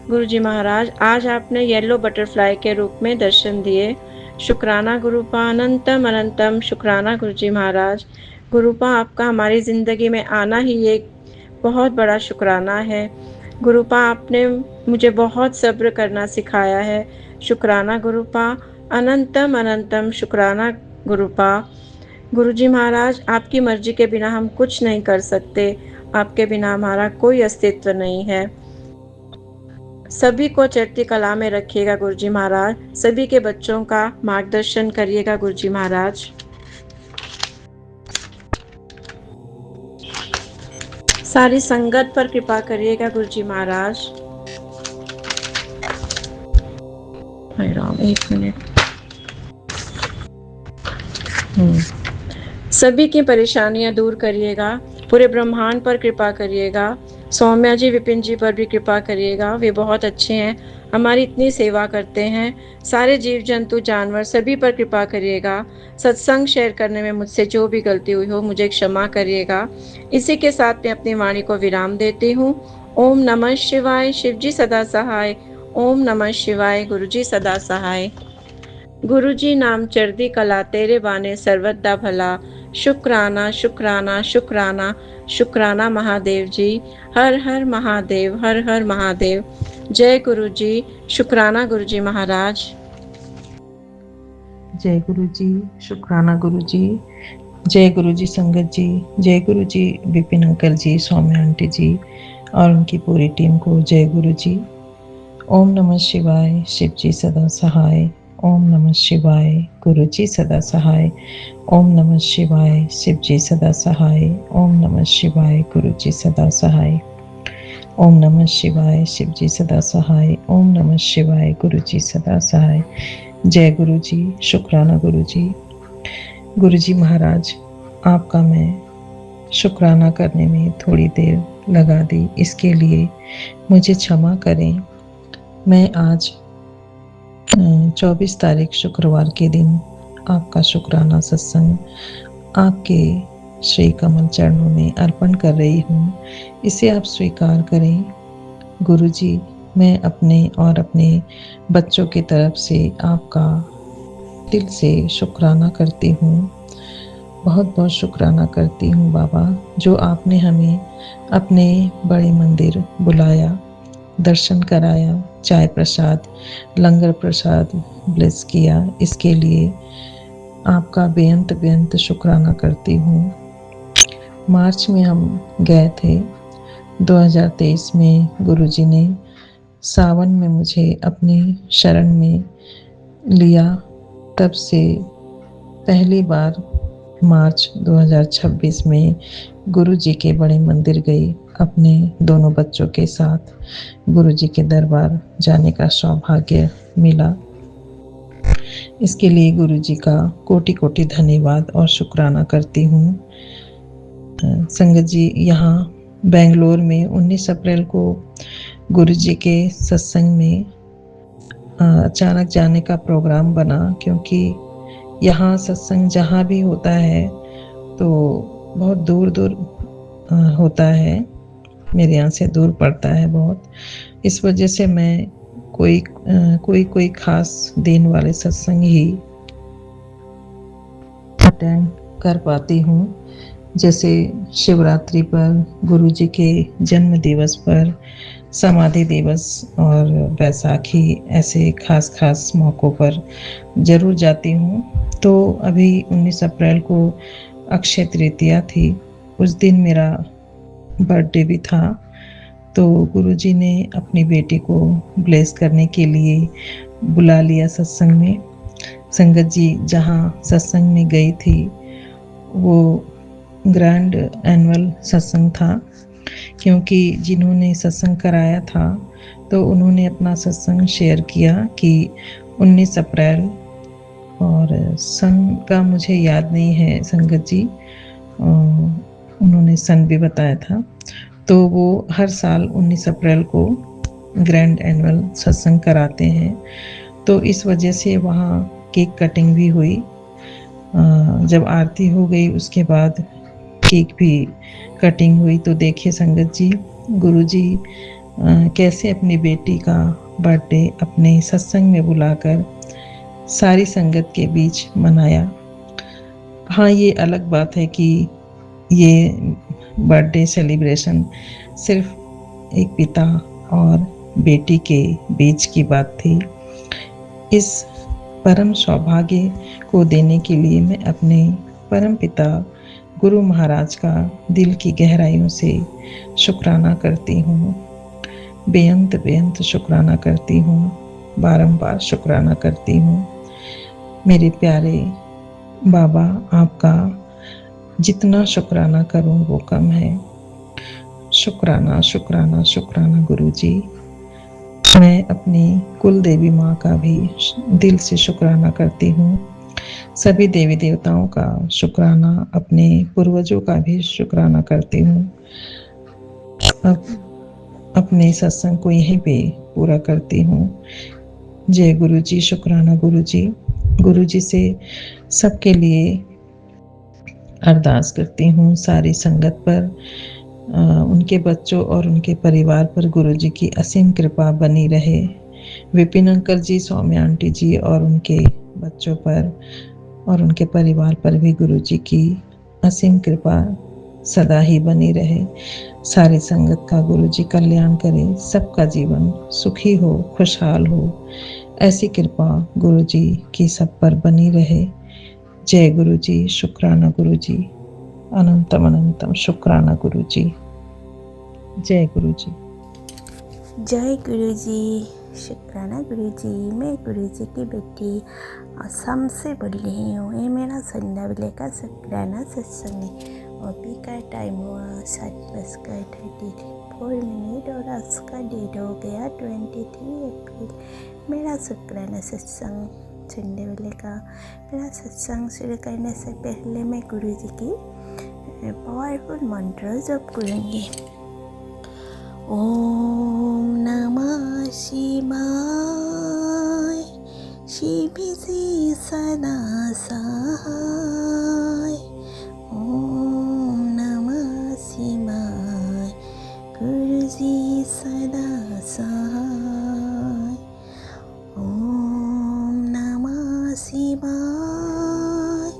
गुरुजी महाराज, आज आपने येलो बटरफ्लाई के रूप में दर्शन दिए। शुक्राना गुरुपा, अनंतम अनंतम शुक्राना गुरुजी महाराज। गुरुपा आपका हमारी ज़िंदगी में आना ही एक बहुत बड़ा शुक्राना है। गुरुपा आपने मुझे बहुत सब्र करना सिखाया है। शुक्राना गुरुपा, अनंतम अनंतम शुक्राना गुरुपा। गुरुजी महाराज, आपकी मर्जी के बिना हम कुछ नहीं कर सकते, आपके बिना हमारा कोई अस्तित्व नहीं है। सभी को चढ़ती कला में रखिएगा गुरुजी महाराज, सभी के बच्चों का मार्गदर्शन करिएगा गुरुजी महाराज। सारी संगत पर कृपा करिएगा गुरुजी महाराज। हाय राम, 1 मिनट। सभी की परेशानियां दूर करिएगा, पूरे ब्रह्मांड पर कृपा करिएगा, सौम्या जी, विपिन जी पर भी कृपा करिएगा। वे बहुत अच्छे हैं, हमारी इतनी सेवा करते हैं। सारे जीव जंतु जानवर सभी पर कृपा करिएगा। सत्संग शेयर करने में मुझसे जो भी गलती हुई हो मुझे क्षमा करिएगा। इसी के साथ मैं अपनी वाणी को विराम देती हूँ। ओम नमः शिवाय। शिव जी सदा सहाय। ओम नमः शिवाय। गुरु जी सदा सहाय। गुरु जी नाम चढ़दी कला, तेरे बाने सर्वदा भला। शुक्राना शुक्राना शुक्राना शुक्राना महादेव जी। हर हर महादेव, हर हर महादेव। जय गुरु जी। शुक्राना गुरु जी महाराज। जय गुरु जी, शुक्राना गुरु जी, जय गुरु जी संगत जी, जय गुरु जी विपिन अंकल जी, सौम्या आंटी जी और उनकी पूरी टीम को जय गुरु जी। ओम नमः शिवाय। शिव जी सदा सहाय। ओम नमः शिवाय। गुरु जी सदा सहाय। ओम नमः शिवाय। शिव जी सदा सहाय। ओम नमः शिवाय। गुरु जी सदा सहाय। ओम नमः शिवाय। शिव जी सदा सहाय। ओम नमः शिवाय। गुरु जी सदा सहाय। जय गुरु जी। शुक्राना गुरु जी। गुरु जी महाराज, आपका मैं शुक्राना करने में थोड़ी देर लगा दी, इसके लिए मुझे क्षमा करें। मैं आज 24 तारीख शुक्रवार के दिन आपका शुक्राना सत्संग आपके श्री कमल चरणों में अर्पण कर रही हूँ, इसे आप स्वीकार करें। गुरु जी, मैं अपने और अपने बच्चों की तरफ से आपका दिल से शुक्राना करती हूँ, बहुत बहुत शुक्राना करती हूँ बाबा, जो आपने हमें अपने बड़े मंदिर बुलाया, दर्शन कराया, चाय प्रसाद, लंगर प्रसाद ब्लेस किया, इसके लिए आपका बेअंत बेअंत शुक्राना करती हूँ। मार्च में हम गए थे 2023 में, गुरुजी ने सावन में मुझे अपनी शरण में लिया। तब से पहली बार मार्च 2026 में गुरुजी के बड़े मंदिर गई, अपने दोनों बच्चों के साथ गुरुजी के दरबार जाने का सौभाग्य मिला। इसके लिए गुरुजी का कोटि कोटि धन्यवाद और शुक्राना करती हूँ। संगत जी, यहाँ बेंगलोर में 19 अप्रैल को गुरुजी के सत्संग में अचानक जाने का प्रोग्राम बना, क्योंकि यहाँ सत्संग जहाँ भी होता है तो बहुत दूर-दूर होता है, मेरे यहाँ से दूर पड़ता है बहुत। इस वजह से मैं कोई ख़ास दिन वाले सत्संग ही अटेंड कर पाती हूँ। जैसे शिवरात्रि पर, गुरुजी के जन्म दिवस पर, समाधि दिवस और बैसाखी, ऐसे ख़ास मौक़ों पर ज़रूर जाती हूँ। तो अभी 19 अप्रैल को अक्षय तृतीया थी, उस दिन मेरा बर्थडे भी था। तो गुरुजी ने अपनी बेटी को ब्लेस करने के लिए बुला लिया सत्संग में। संगत जी जहाँ सत्संग में गई थी वो ग्रैंड एनुअल सत्संग था, क्योंकि जिन्होंने सत्संग कराया था तो उन्होंने अपना सत्संग शेयर किया कि 19 अप्रैल, और सन का मुझे याद नहीं है संगत जी, उन्होंने सन भी बताया था। तो वो हर साल 19 अप्रैल को ग्रैंड एनुअल सत्संग कराते हैं। तो इस वजह से वहाँ केक कटिंग भी हुई। जब आरती हो गई उसके बाद केक भी कटिंग हुई। तो देखिए संगत जी, गुरुजी कैसे अपनी बेटी का बर्थडे अपने सत्संग में बुलाकर सारी संगत के बीच मनाया। हाँ, ये अलग बात है कि ये बर्थडे सेलिब्रेशन सिर्फ एक पिता और बेटी के बीच की बात थी। इस परम सौभाग्य को देने के लिए मैं अपने परम पिता गुरु महाराज का दिल की गहराइयों से शुक्राना करती हूँ, बेअंत शुक्राना करती हूँ, बारंबार शुक्राना करती हूँ। मेरे प्यारे बाबा, आपका जितना शुक्राना करूँ वो कम है। शुक्राना शुक्राना शुक्राना गुरुजी। मैं अपनी कुल देवी माँ का भी दिल से शुक्राना करती हूँ, सभी देवी देवताओं का शुक्राना, अपने पूर्वजों का भी शुक्राना करती हूँ। अब अपने सत्संग को यहीं पे पूरा करती हूँ। जय गुरुजी, शुक्राना गुरुजी। गुरुजी से सबके लिए अरदास करती हूँ, सारी संगत पर, उनके बच्चों और उनके परिवार पर गुरुजी की असीम कृपा बनी रहे। विपिन अंकल जी, सौम्या आंटी जी और उनके बच्चों पर और उनके परिवार पर भी गुरुजी की असीम कृपा सदा ही बनी रहे। सारी संगत का गुरुजी कल्याण करे, सबका जीवन सुखी हो, खुशहाल हो, ऐसी कृपा गुरुजी की सब पर बनी रहे। जय गुरुजी, शुक्राना गुरुजी, अनंतम अनंतम शुक्राना गुरुजी। जय गुरुजी। जय गुरुजी, शुक्राना गुरुजी। मैं गुरुजी की बेटी असम से बोल रही हूँ। ये मेरा संध्या विले का शुक्राना सत्संग है। अभी का टाइम हुआ 7:34 और आज का डेट हो गया 23 अप्रैल। मेरा शुक्राना सत्संग संध्या विले का। मेरा सत्संग शुरू करने से पहले मैं गुरुजी की पावरफुल मंत्र जप करूँगी। ओम नमः शिवाय, शिव जी सदा सहाय। ओम नमः शिवाय, गुरुजी सदा सहाय। ओम नमः शिवाय,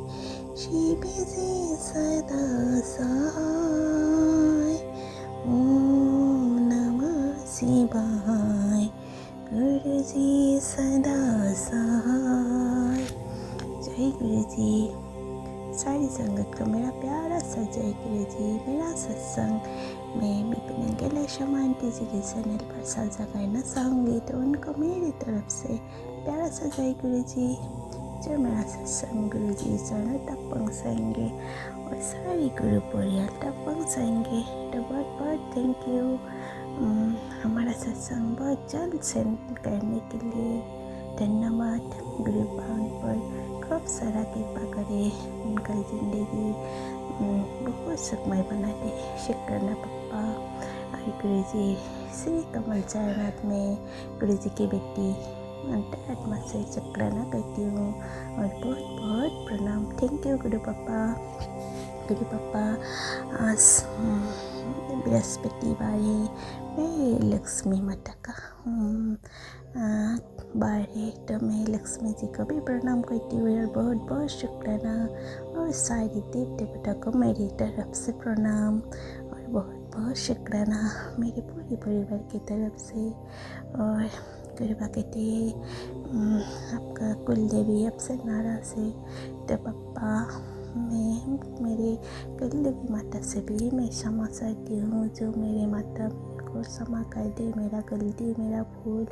शिव जी सदा सहाय। ओम नमः शिवाय, गुरुजी सदा सहाय। जय गुरुजी। सारी संगत को मेरा प्यारा सा जय गुरुजी। मेरा सत्संग मैं विपिन अंकल शमा आंटी जी के चैनल पर साझा करना चाहूँगी, तो उनको मेरी तरफ से प्यारा सा जय गुरुजी। जो मेरा सत्संग गुरुजी चैनल तक पहुँचाएंगे और सारी गुरु परिवार तक पहुँचाएंगे, तो बहुत बहुत थैंक यू। हमारा सत्संग बहुत जल्द सेंड करने के लिए धन्यवाद। गुरु पावन पर खूब सारा कृपा करे, उनका ज़िंदगी बहुत सुखमय बना दे। शुक्राना पप्पा। और गुरुजी श्री कमल चरणनाथ में गुरुजी की बेटी अंतरात्मा से शुक्राना करती हूँ और बहुत बहुत प्रणाम। थैंक यू गुरु पापा। गुरु पापा, आज बृहस्पतिवार है, मैं लक्ष्मी माता का बार है, तो मैं लक्ष्मी जी को भी प्रणाम करती हूँ और बहुत बहुत शुक्राना। और सारे देव देवता को मेरी तरफ से प्रणाम और बहुत बहुत शुक्राना मेरे पूरे परिवार की तरफ से। और गरबा कहते हैं आपका कुल देवी आपसे नाराज है, तो पापा मैं मेरे कुल देवी माता से भी मैं क्षमा चाहती हूँ। जो मेरी माता को क्षमा कर दे, मेरा गलती मेरा भूल,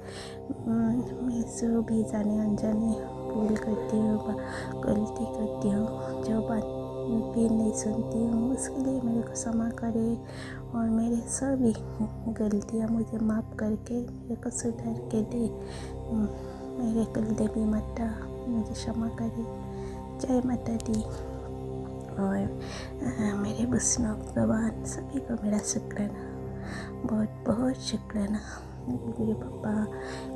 मैं जो भी जाने अनजाने भूल करती हूँ, गलती करती हूँ, जो बात भी नहीं सुनती हूँ, उसके लिए मेरे को क्षमा करे और मेरे सभी गलतियाँ मुझे माफ़ करके मेरे को सुधार के दे। मेरे कुल देवी माता मुझे क्षमा करे। जय माता दी। और मेरे विष्णु भगवान सभी को मेरा शुक्राना, बहुत बहुत शुक्राना। गुरु पापा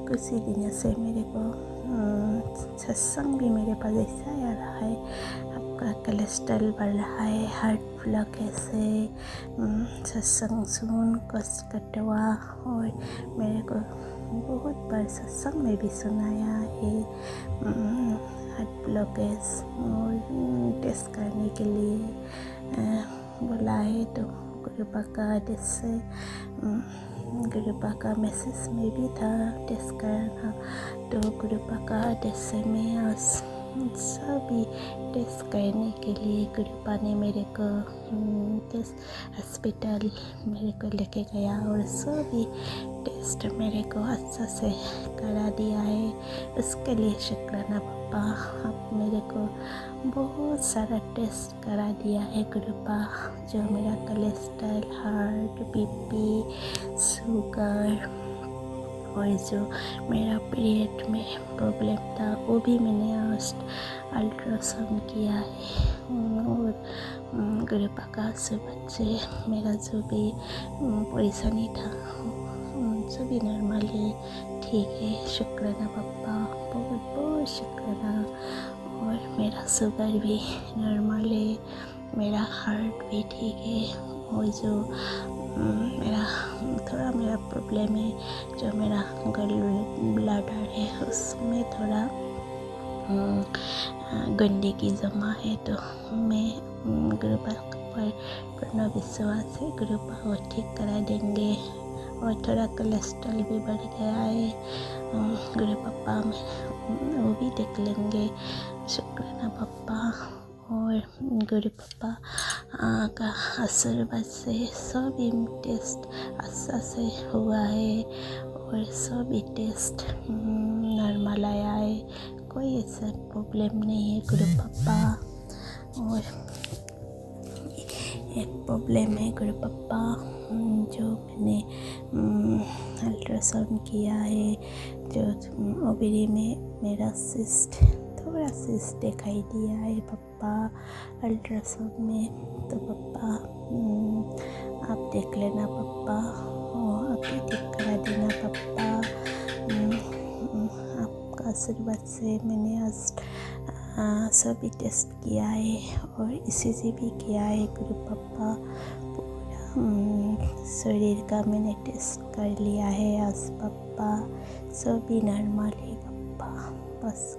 कुछ ही दिनों से मेरे को सत्संग भी मेरे पास ऐसा आ रहा है, आपका कोलेस्ट्रॉल बढ़ रहा है, हार्ट ब्लॉक ऐसे सत्संग सुन कष्ट कटवा, और मेरे को बहुत बार सत्संग में भी सुनाया है हार्ट ब्लॉकेज और टेस्ट करने के लिए बोला है। तो गुरुपा का आदेश से गुरुपा का मैसेज में भी था टेस्ट करना, तो गुरुपा का आदेश से मैं आज सभी टेस्ट करने के लिए गुरुपा ने मेरे को टेस्ट हॉस्पिटल मेरे को लेके गया और सभी टेस्ट मेरे को अच्छा से करा दिया है। उसके लिए शुक्राना पापा। आप मेरे को बहुत सारा टेस्ट करा दिया है गुरुपा, जो मेरा कोलेस्ट्रॉल, हार्ट, बीपी, शुगर और जो मेरा पीरियड में प्रॉब्लम था वो भी मैंने आज अल्ट्रासाउंड किया है। और गुरुपा का सुबह से मेरा जो भी परेशानी था सभी नॉर्मल है, ठीक है। शुक्राना पापा, बहुत बहुत शुक्राना। और मेरा शुगर भी नॉर्मल है, मेरा हार्ट भी ठीक है, और जो मेरा प्रॉब्लम है, जो मेरा गल ब्लैडर है उसमें थोड़ा गंदगी जमा है, तो मैं गुरुपा पर पूर्ण विश्वास है गुरुपा वो ठीक करा देंगे। और थोड़ा कोलेस्ट्रॉल भी बढ़ गया है, गुरु पापा में वो भी देख लेंगे। शुक्राना पापा। और गुरु पापा का आशीर्वाद से सभी टेस्ट अच्छा से हुआ है और सभी टेस्ट नॉर्मल आया है, कोई ऐसा प्रॉब्लम नहीं है गुरु पापा। और एक प्रॉब्लम है गुरु पापा, जो मैंने अल्ट्रासाउंड किया है, जो ओवरी में मेरा थोड़ा सिस्ट दिखाई दिया है पापा अल्ट्रासाउंड में। तो पापा आप देख लेना पापा, आप ही ठीक करा देना पापा। आपका आशीर्वाद से मैंने आज सभी टेस्ट किया है और ECG भी किया है गुरु पापा। पूरा शरीर का मैंने टेस्ट कर लिया है आज पापा, सभी नॉर्मल है पापा। बस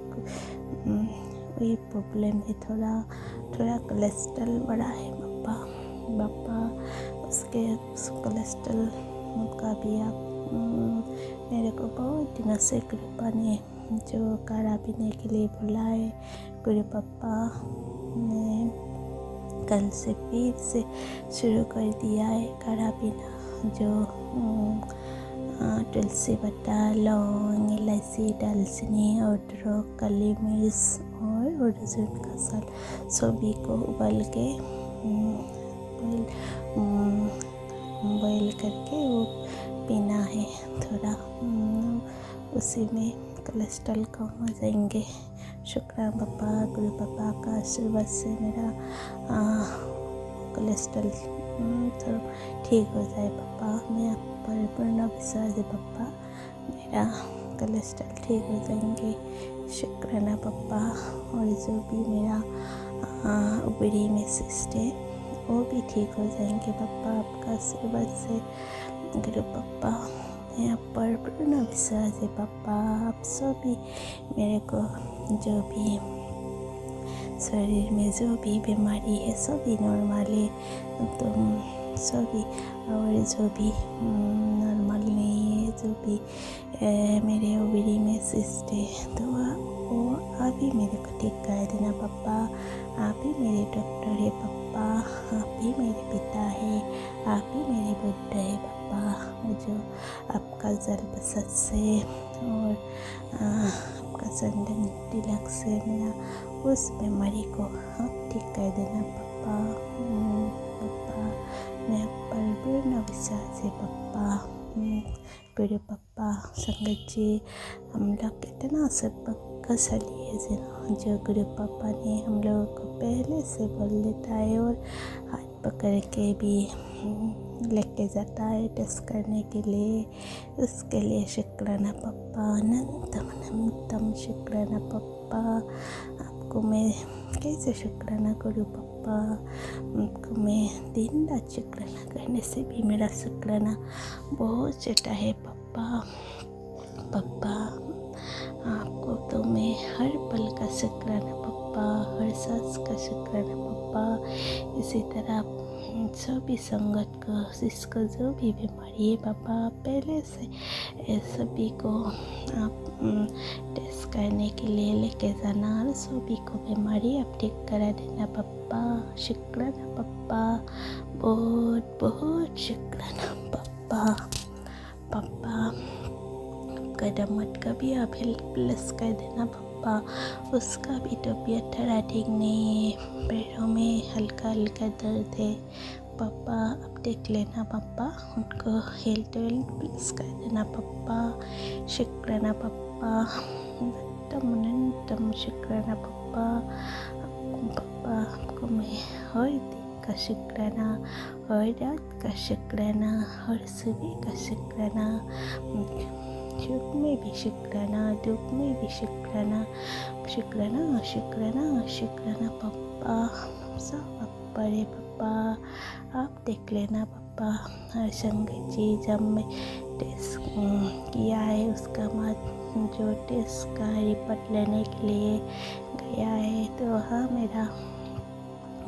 वही प्रॉब्लम है, थोड़ा कोलेस्ट्रॉल बढ़ा है पापा। उसके कोलेस्ट्रॉल का भी आप मेरे को बहुत दिनों से कृपा ने जो काढ़ा पीने के लिए बुला है गुरु पापा ने कल से फिर से शुरू कर दिया है काढ़ा पीना, जो तुलसी पत्ता, लौंग, इलायची, दालचीनी, अदरक, काली मिर्च और अर्जुन का साल सभी को उबाल के बॉयल करके वो पीना है थोड़ा, उसी में कोलेस्ट्रॉल कम हो जाएंगे। शुक्राना पापा, गुरु पापा का आशीर्वाद से मेरा कोलेस्ट्रॉल तो ठीक हो जाए पापा। मैं आप पर पूर्ण विश्वास है पापा, मेरा कोलेस्ट्रॉल ठीक हो जाएंगे, शुक्राना पप्पा। और जो भी मेरा उबरी में सिस्ट है वो भी ठीक हो जाएंगे पप्पा, आपका आशीर्वाद से गुरु पप्पा। मैं आप पर पूर्ण विश्वास है पप्पा। आप सभी मेरे को जो भी शरीर में जो भी बीमारी है सभी नॉर्मल है, तुम सभी, और जो भी नॉर्मल नहीं है, जो भी मेरे ओवरी में सिस्ट है तो वो आप ही मेरे को ठीक कर देना पप्पा। आप ही मेरे डॉक्टर है पप्पा, आप ही मेरे पिता है, आप ही मेरे बुद्ध है पप्पा। मुझे आपका जल बसत से और आपका संडन तिलक से मेरा उस बीमारी को आप ठीक कर देना पप्पा। पप्पा मैं आप पर पूर्ण विश्वास है पप्पा। गुरु पप्पा, संगत जी, हम लोग कितना सबक लिए जो गुरु पापा ने हम लोगों को पहले से बोल देता है और हाथ पकड़ के भी लेके जाता है टेस्ट करने के लिए। उसके लिए शुक्राना पप्पा, अनंतम अनंतम शुक्राना पप्पा। आपको मैं कैसे शुक्राना करूँ पप्पा? आपको मैं दिन रात शुक्राना करने से भी मेरा शुक्राना बहुत छोटा है पप्पा। पप्पा आपको तो मैं हर पल का शुक्राना पप्पा, हर सांस का शुक्राना पप्पा। इसी तरह सभी संगत को, जिसको जो भी बीमारी है पापा, पहले से सभी को आप टेस्ट करने के लिए लेके जाना और सभी को बीमारी आप ठीक करा देना पप्पा। शुक्राना पप्पा, बहुत बहुत शुक्राना पप्पा। पप्पा कदम मत का भी आप हेल्पलेस कर देना पप्पा। उसका भी तबीयत थोड़ा ठीक नहीं है, पैरों में हल्का हल्का दर्द है पापा, आप देख लेना पापा, उनको हेल्थ प्लीज कर देना पापा। शुक्राना पापा, अनंतम शुक्राना पापा। पापा आपको मैं हर दिन का शुक्राना, हर रात का शुक्राना, हर सुबह का शुक्राना, सुख में भी शुक्राना, दुख में भी शुक्राना, शुक्राना शुक्राना शुक्राना पापा। सब आप पर है पापा, आप देख लेना पापा। हर संगत जी, जब मैं टेस्ट किया है उसका बाद जो टेस्ट का रिपोर्ट लेने के लिए गया है तो वहाँ मेरा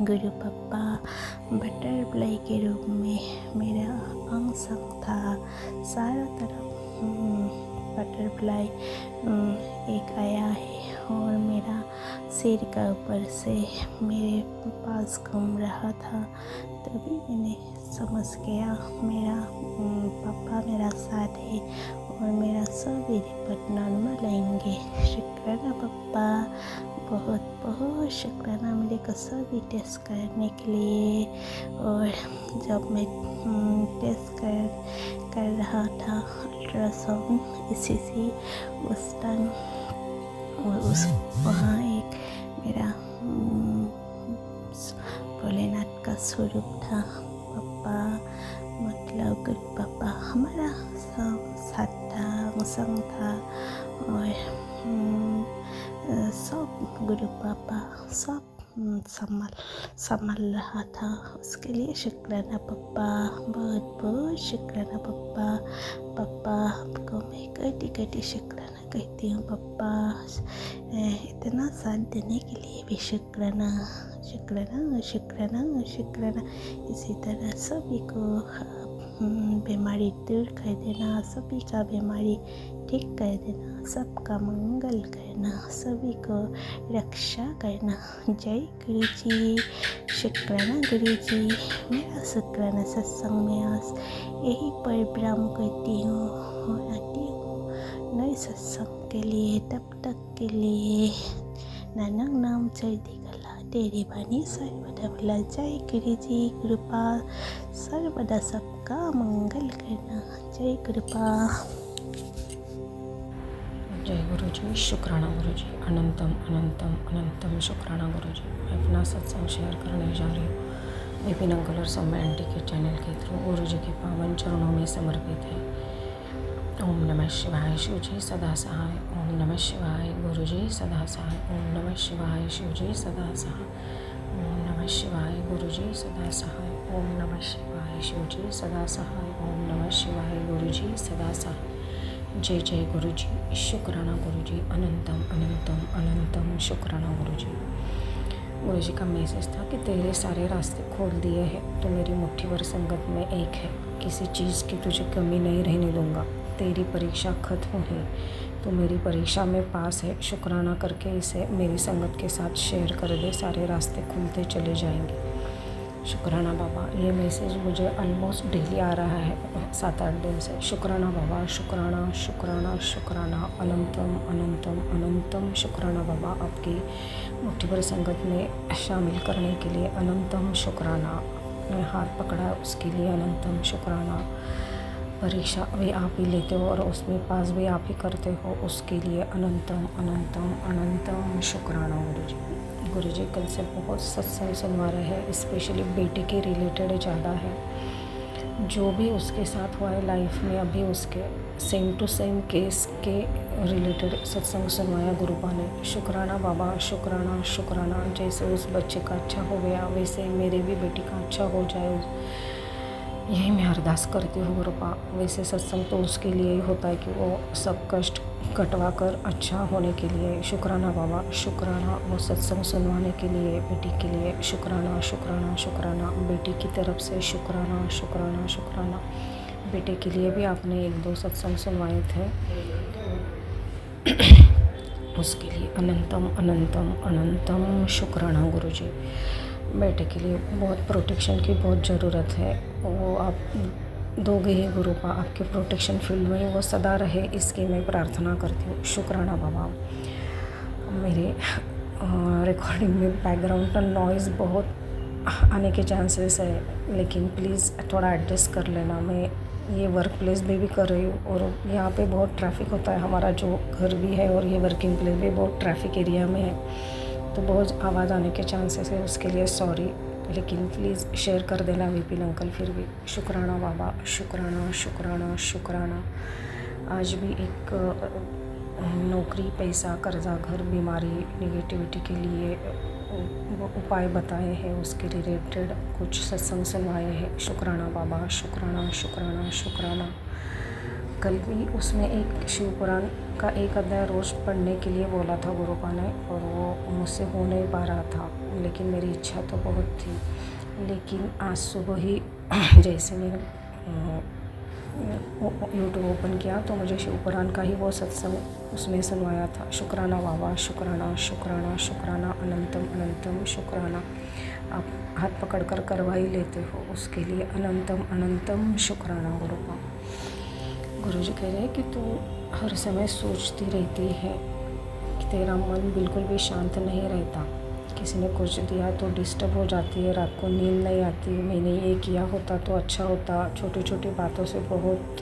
गुरु पप्पा बटरफ्लाई के रूप में मेरा अंग संग था। सारा तरफ बटरफ्लाई एक आया है और मेरा सिर का ऊपर से मेरे पास घूम रहा था। तभी मैंने समझ गया मेरा पापा मेरा साथ है और मेरा सभी रिपोर्ट नॉर्मल आएंगे। शुक्राना पापा, बहुत बहुत शुक्राना मेरे को सभी टेस्ट करने के लिए। और जब मैं टेस्ट कर रहा था अल्ट्रासाउंड इसी उस टाइम उस वहाँ एक मेरा भोलेनाथ का स्वरूप था पापा। मतलब गुरु पापा हमारा साथ था, संग था और सब गुरु पापा सब संभाल रहा था। उसके लिए शुक्राना पप्पा, बहुत बहुत शुक्राना पप्पा। पप्पा आपको मैं कटी कटी शुक्राना कहती हूँ पप्पा। इतना साथ देने के लिए भी शुक्राना शुक्राना शुक्राना शुक्राना। इसी तरह सभी को बीमारी दूर कर देना, सभी का बीमारी ठीक कर देना, सबका मंगल करना, सभी को रक्षा करना। जय गुरु जी, शुक्राना गुरु जी। मेरा शुक्राना सत्संग में आज यही पर विराम करती हूँ और आती हूँ नए सत्संग के लिए। तब तक के लिए नानक नाम चढ़ती गला तेरी बानी सर्वदा भला। जय गुरु जी, कृपा सर्वदा सबका मंगल करना। जय कृपा। जय गुरु जी, शुक्राना गुरु जी, अनंतम अनंतम अनंतम शुक्राना गुरु जी। मैं अपना सत्संग शेयर करने जा रही हूँ विपिन अंकल और सौम्या आंटी के चैनल के थ्रू। गुरु जी के पावन चरणों में समर्पित है। ओम नमः शिवाय शिवजी सदा सहाय। ओम नमः शिवाय गुरुजी सदा सहाय। ओम नमः शिवाय शिवजी सदा सहाय। ओम नमः शिवाय गुरुजी सदा सहाय। ओम नमः शिवाय शिवजी सदा सहाय। ओम नमः शिवाय गुरुजी सदा सहाय। जय जय गुरुजी, शुक्राना गुरुजी, अनंतम अनंतम अनंतम शुक्राना गुरुजी। गुरुजी का मैसेज था कि तेरे सारे रास्ते खोल दिए हैं, तो मेरी मुट्ठी भर संगत में एक है, किसी चीज़ की तुझे कमी नहीं रहने दूंगा। तेरी परीक्षा खत्म है, तो मेरी परीक्षा में पास है। शुक्राना करके इसे मेरी संगत के साथ शेयर कर दे, सारे रास्ते खुलते चले जाएंगे। शुक्राना बाबा, ये मैसेज मुझे ऑलमोस्ट डेली आ रहा है 7-8 दिन से। शुक्राना बाबा, शुक्राना शुक्राना शुक्राना, अनंतम अनंतम अनंतम शुक्राना बाबा, आपकी मुट्ठी भर संगत में शामिल करने के लिए अनंतम शुक्राना। मैं हाथ पकड़ा उसके लिए अनंतम शुक्राना। परीक्षा भी आप ही लेते हो और उसमें पास भी आप ही करते हो, उसके लिए अनंतम अनंतम अनंतम शुक्राना गुरुजी। गुरुजी कल से बहुत सत्संग सुनवा रहे हैं, स्पेशली बेटे के रिलेटेड ज़्यादा है। जो भी उसके साथ हुआ है लाइफ में, अभी उसके सेम टू सेम केस के रिलेटेड सत्संग सुनवाया गुरुपा ने। शुक्राना बाबा, शुक्राना शुक्राना। जैसे उस बच्चे का अच्छा हो गया, वैसे मेरे भी बेटी का अच्छा हो जाए, यही मैं अरदास करती हूँ गुरुपा। वैसे सत्संग तो उसके लिए ही होता है कि वो सब कष्ट कटवा कर अच्छा होने के लिए। शुक्राना बाबा, शुक्राना वो सत्संग सुनवाने के लिए, बेटी के लिए। शुक्राना शुक्राना शुक्राना, बेटी की तरफ से शुक्राना शुक्राना शुक्राना। बेटे के लिए भी आपने 1-2 सत्संग सुनवाए थे, उसके लिए अनंतम अनंतम अनंतम शुक्राना गुरुजी। बेटे के लिए बहुत प्रोटेक्शन की बहुत ज़रूरत है, वो आप दोगे ही गुरुपा। आपके प्रोटेक्शन फील्ड में वो सदा रहे, इसकी मैं प्रार्थना करती हूँ। शुक्राना बाबा। मेरे रिकॉर्डिंग में बैकग्राउंड का नॉइज़ बहुत आने के चांसेस है, लेकिन प्लीज़ थोड़ा एडजस्ट कर लेना। मैं ये वर्क प्लेस भी कर रही हूँ और यहाँ पे बहुत ट्रैफिक होता है। हमारा जो घर भी है और ये वर्किंग प्लेस भी बहुत ट्रैफिक एरिया में है, तो बहुत आवाज़ आने के चांसेस है, उसके लिए सॉरी, लेकिन प्लीज़ शेयर कर देना विपिन अंकल फिर भी। शुक्राना बाबा, शुक्राना शुक्राना शुक्राना। आज भी एक नौकरी, पैसा, कर्जा, घर, बीमारी, निगेटिविटी के लिए उपाय बताए हैं, उसके रिलेटेड कुछ सत्संग सुनवाए हैं। शुक्राना बाबा, शुक्राना शुक्राना शुक्राना। कल भी उसमें एक शिव पुराण का एक अध्याय रोज़ पढ़ने के लिए बोला था गुरुपा ने, और वो मुझसे हो नहीं पा रहा था, लेकिन मेरी इच्छा तो बहुत थी। लेकिन आज सुबह ही जैसे मैंने यूट्यूब ओपन किया तो मुझे शिव पुराण का ही वो सत्संग उसमें सुनवाया था। शुक्राना बाबा, शुक्राना शुक्राना शुक्राना, अनंतम अनंतम शुक्राना। आप हाथ पकड़ कर करवा ही लेते हो, उसके लिए अनंतम अनंतम शुक्राना गुरुपा। गुरुजी कह रहे हैं कि तू हर समय सोचती रहती है कि तेरा मन बिल्कुल भी शांत नहीं रहता। किसी ने कुछ दिया तो डिस्टर्ब हो जाती है, रात को नींद नहीं आती। मैंने ये किया होता तो अच्छा होता। छोटी छोटी बातों से बहुत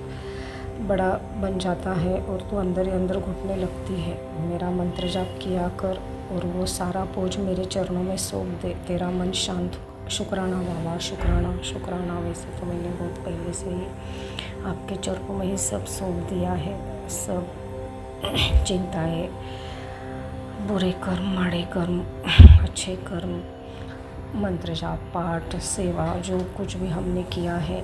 बड़ा बन जाता है और तू अंदर ही अंदर घुटने लगती है। मेरा मंत्र जाप किया कर और वो सारा बोझ मेरे चरणों में सौंप दे, तेरा मन शांत हो। शुक्राना बाबा, शुक्राना शुक्राना। वैसे तो मैंने बहुत पहले से ही आपके चरणों में ही सब सौंप दिया है, सब चिंताएं, बुरे कर्म, माड़े कर्म, अच्छे कर्म, मंत्र जाप, पाठ, सेवा, जो कुछ भी हमने किया है,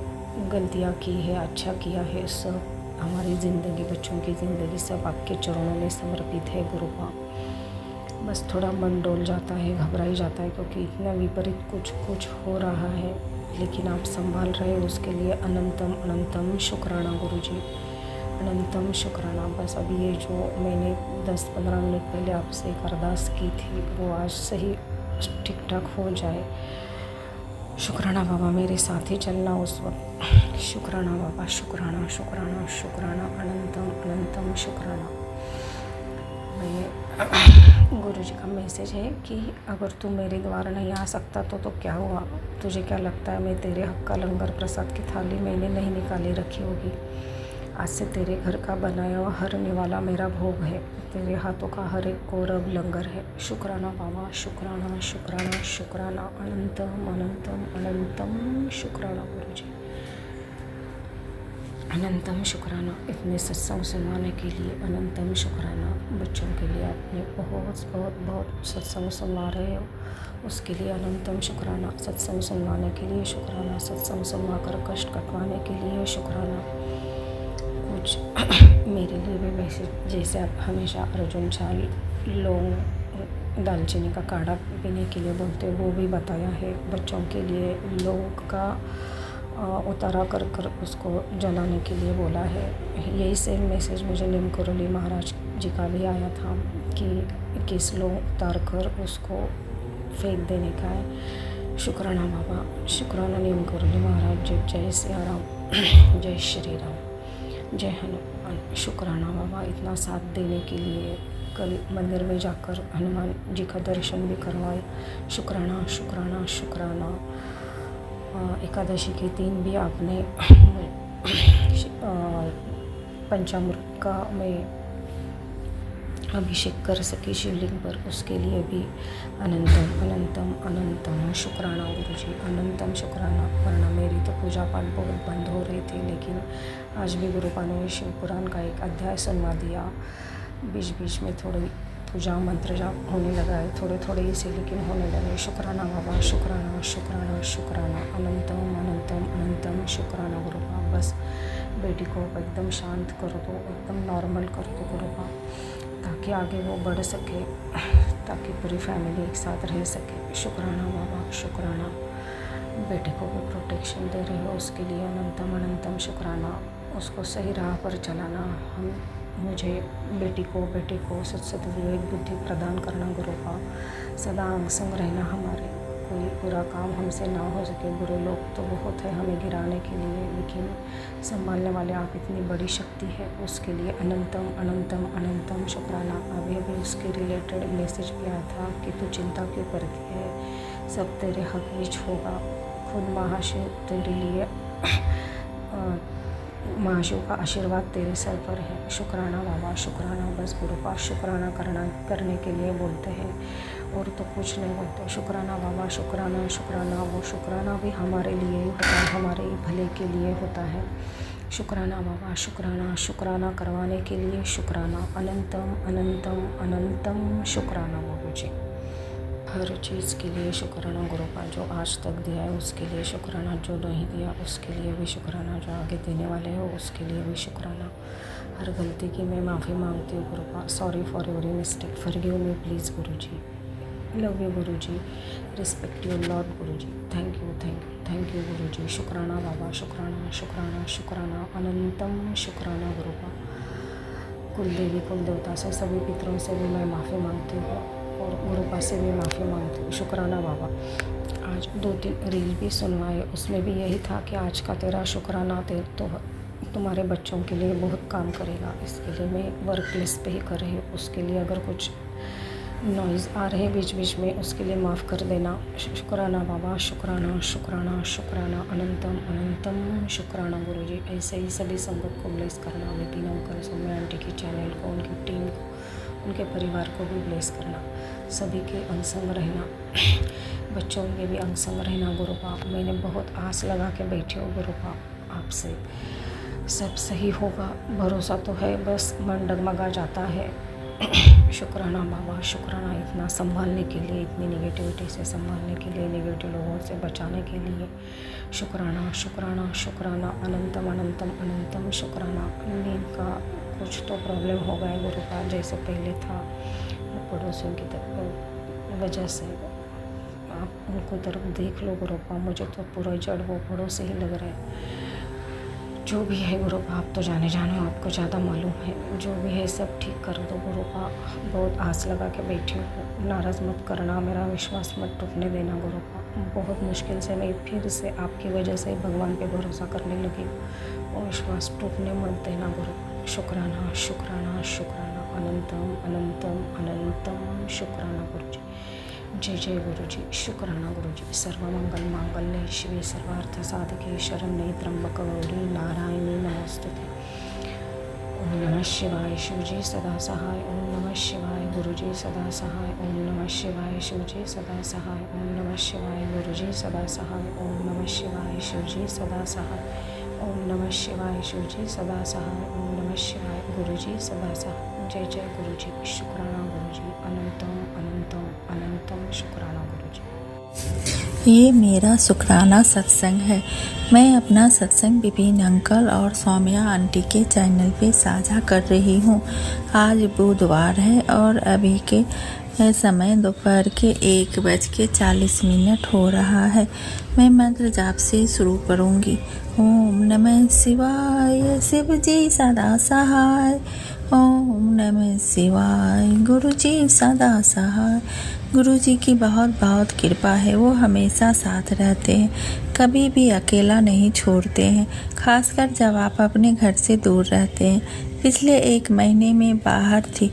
गलतियाँ की है, अच्छा किया है, सब हमारी ज़िंदगी, बच्चों की ज़िंदगी, सब आपके चरणों में समर्पित है गुरुपा। बस थोड़ा मन डोल जाता है, घबराई जाता है, क्योंकि इतना विपरीत कुछ हो रहा है, लेकिन आप संभाल रहे हो, उसके लिए अनंतम अनंतम शुक्राना गुरुजी, अनंतम शुक्राना। बस अभी ये जो मैंने 10-15 मिनट पहले आपसे एक अरदास की थी, वो आज सही ठीक ठाक हो जाए। शुक्राना बाबा, मेरे साथ ही चलना उस वक्त। शुक्राना बाबा, शुक्राना शुक्राना शुक्राना, अनंतम अनंतम शुक्राना। मैं गुरुजी का मैसेज है कि अगर तू मेरे द्वारा नहीं आ सकता तो क्या हुआ? तुझे क्या लगता है मैं तेरे हक का लंगर प्रसाद की थाली मैंने नहीं निकाली रखी होगी? आज से तेरे घर का बनाया हुआ हर निवाला मेरा भोग है, तेरे हाथों का हर एक कौरव लंगर है। शुक्राना बाबा, शुक्राना शुक्राना शुक्राना, अनंतम अनंतम अनंतम शुक्राना गुरुजी। अनंतम शुक्राना इतने सत्संग सुनवाने के लिए, अनंतम शुक्राना बच्चों के लिए आपने बहुत बहुत बहुत सत्संग सुनवा रहे हो, उसके लिए अनंतम शुक्राना। सत्संग सुनवाने के लिए शुक्राना, सत्संग सुनवा कर कष्ट कटवाने के लिए शुक्राना। कुछ मेरे लिए भी मैसेज, जैसे आप हमेशा अर्जुन छाल लौंग दालचीनी का काढ़ा पीने के लिए बोलते हो, वो भी बताया है। बच्चों के लिए लौंग का उतारा कर कर उसको जलाने के लिए बोला है। यही सेम मैसेज मुझे नीम करोली महाराज जी का भी आया था कि किस लौंग उतार कर उसको फेंक देने का है। शुक्राना बाबा, शुक्राना नीम करोली महाराज जी। जय सिया राम, जय श्री राम, जय हनुमान। शुक्राना बाबा इतना साथ देने के लिए। कल मंदिर में जाकर हनुमान जी का दर्शन भी करवाए। शुक्राना शुक्राना शुक्राना। एकादशी के दिन भी आपने पंचामृत का मैं अभिषेक कर सकी शिवलिंग पर, उसके लिए भी अनंतम अनंतम अनंतम शुक्राना गुरुजी, अनंतम शुक्राना। वरना मेरी तो पूजा पाठ बहुत बंद हो रही थी, लेकिन आज भी गुरुपाल ने शिव पुराण का एक अध्याय सुनवा दिया। बीच बीच में थोड़ी पूजा मंत्र जाप होने लगा है, थोड़े थोड़े ही से, लेकिन होने लगे। शुक्राना बाबा, शुक्राना शुक्राना शुक्राना। अनंतम अनंतम अनंतम शुक्राना गुरुपा। बस बेटी को एकदम शांत कर दो, एकदम नॉर्मल कर दो गुरुपा, ताकि आगे वो बढ़ सके, ताकि पूरी फैमिली एक साथ रह सके। शुक्राना बाबा, शुक्राना। बेटे को भी प्रोटेक्शन दे रहे हो, उसके लिए अनंतम अनंतम शुक्राना। उसको सही राह पर चलाना। मुझे बेटे को सत विवेक बुद्धि प्रदान करना गुरुपा। सदा अंग संग रहना हमारे, कोई बुरा काम हमसे ना हो सके। बुरे लोग तो बहुत है हमें गिराने के लिए, लेकिन संभालने वाले आप इतनी बड़ी शक्ति है, उसके लिए अनंतम अनंतम अनंतम शुक्राना। अभी अभी उसके रिलेटेड मैसेज भी आया था कि तू चिंता क्यों करती है, सब तेरे हक विच होगा। खुद महाशिव तेरे लिए महाशिव का आशीर्वाद तेरे सर पर है। शुक्राना बाबा, शुक्राना। बस गुरुपा शुक्राना करने के लिए बोलते हैं, और तो कुछ नहीं बोलते। शुक्राना बाबा, शुक्राना शुक्राना। वो शुक्राना भी हमारे लिए ही होता है, हमारे ही भले के लिए होता है। शुक्राना बाबा, शुक्राना शुक्राना करवाने के लिए शुक्राना। अनंतम अनंतम अनंतम शुक्राना बाबू जी। हर चीज़ के लिए शुक्राना गुरुपा। जो आज तक दिया है उसके लिए शुक्राना, जो नहीं दिया उसके लिए भी शुक्राना, जो आगे देने वाले हो उसके लिए भी शुक्राना। हर गलती की मैं माफ़ी मांगती हूँ गुरुपा। Sorry for every mistake, forgive me please गुरुजी। लव यू गुरुजी, रिस्पेक्ट यू लॉर्ड गुरुजी। Thank you thank you thank you गुरुजी। शुक्राना बाबा, शुक्राना शुक्राना शुक्राना। अनंतम शुक्राना गुरुपा। कुल देवी कुल देवता से, सभी पितरों से भी मैं माफ़ी मांगती हूँ, और गुरुपा से भी माफ़ी मांगती हूँ। शुक्राना बाबा। आज 2-3 रील भी सुनवाए, उसमें भी यही था कि आज का तेरा शुक्राना तो तुम्हारे बच्चों के लिए बहुत काम करेगा। इसके लिए मैं वर्क प्लेस पे ही कर रही हूँ, उसके लिए अगर कुछ नॉइज़ आ रहे बीच बीच में उसके लिए माफ़ कर देना। शुक्राना बाबा, शुक्राना शुक्राना शुक्राना। अनंतम अनंतम शुक्राना गुरुजी। ऐसे ही सभी संगत को ब्लेस करना। विपिन अंकल, सौम्या आंटी की चैनल को, उनकी टीम को, उनके परिवार को भी ब्लेस करना। सभी के अंग संग रहना, बच्चों के भी अंग संग रहना गुरुपा। मैंने बहुत आस लगा के बैठी हूँ गुरुपा आपसे, सब सही होगा भरोसा तो है, बस मन डगमगा जाता है। शुक्राना बाबा, शुक्राना इतना संभालने के लिए, इतनी नेगेटिविटी से संभालने के लिए, नेगेटिव लोगों से बचाने के लिए। शुक्राना शुक्राना शुक्राना। अनंतम अनंतम अनंतम शुक्राना। नींद का कुछ तो प्रॉब्लम हो गया गुरुपा, जैसे पहले था पड़ोसियों की वजह से। आप उनको तरफ देख लो गुरुपा, मुझे तो पूरा जड़ वो पड़ोसी ही लग रहे हैं। जो भी है गुरुपा, आप तो जाने आपको ज़्यादा मालूम है। जो भी है सब ठीक कर दो गुरुपा। बहुत आस लगा के बैठी हूँ, नाराज़ मत करना, मेरा विश्वास मत टूटने देना गुरुपा। बहुत मुश्किल से मैं फिर से आपकी वजह से भगवान पे भरोसा करने लगी, वो विश्वास टूटने मत देना गुरुपा। शुक्राना शुक्राना शुक्राना। अनंतम अनंतम अनंतम शुक्राना गुरुजी। जय जय गुरुजी। शुक्राना गुरुजी। सर्वमंगल मांगल्ये शिवे सर्वार्थ साधके शरण्ये त्र्यंबक गौरी नारायणी नमोस्तुते। ओम नमः शिवाय। शिवजी सदा सहाय। ओम नमः शिवाय। गुरुजी सदा सहाय। ओम नमः शिवाय। शिवजी सदा सहाय। ओम नमः शिवाय। गुरुजी सदा सहाय। ओम नमः शिवाय। शिवजी सदा सहाय। ओम नमः शिवाय शिवजी सदा सहाय ओम नमः शिवाय गुरुजी सदा सहाय। जय जय गुरुजी, शुक्राना गुरुजी, अनंतम अनंतम अनंतम शुक्राना गुरुजी। ये मेरा शुक्राना सत्संग है। मैं अपना सत्संग विपिन अंकल और सौम्या आंटी के चैनल पे साझा कर रही हूँ। आज बुधवार है और अभी के समय दोपहर के 1:40 हो रहा है। मैं मंत्र जाप से शुरू करूँगी। ओम नमः शिवाय शिव जी सदा सहाय। ओम नमः शिवाय गुरु जी सदा सहाय। गुरु जी की बहुत बहुत कृपा है, वो हमेशा साथ रहते हैं, कभी भी अकेला नहीं छोड़ते हैं, खासकर जब आप अपने घर से दूर रहते हैं। पिछले 1 महीने में बाहर थी।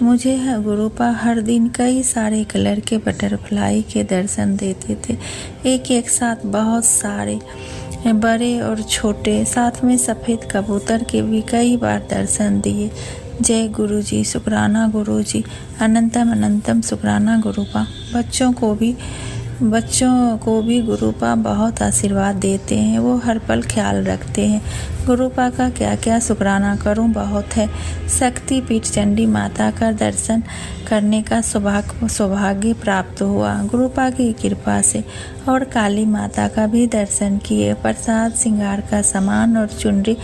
मुझे गुरुपा हर दिन कई सारे कलर के बटरफ्लाई के दर्शन देते थे, एक साथ बहुत सारे, बड़े और छोटे, साथ में सफ़ेद कबूतर के भी कई बार दर्शन दिए। जय गुरु जी, शुक्राना गुरु जी, अनंतम अनंतम शुक्राना गुरुपा। बच्चों को भी गुरुपा बहुत आशीर्वाद देते हैं, वो हर पल ख्याल रखते हैं। गुरुपा का क्या क्या शुक्राना करूं, बहुत है। शक्ति पीठ चंडी माता का दर्शन करने का सौभाग्य प्राप्त हुआ गुरुपा की कृपा से, और काली माता का भी दर्शन किए। प्रसाद, श्रृंगार का सामान और चुनरी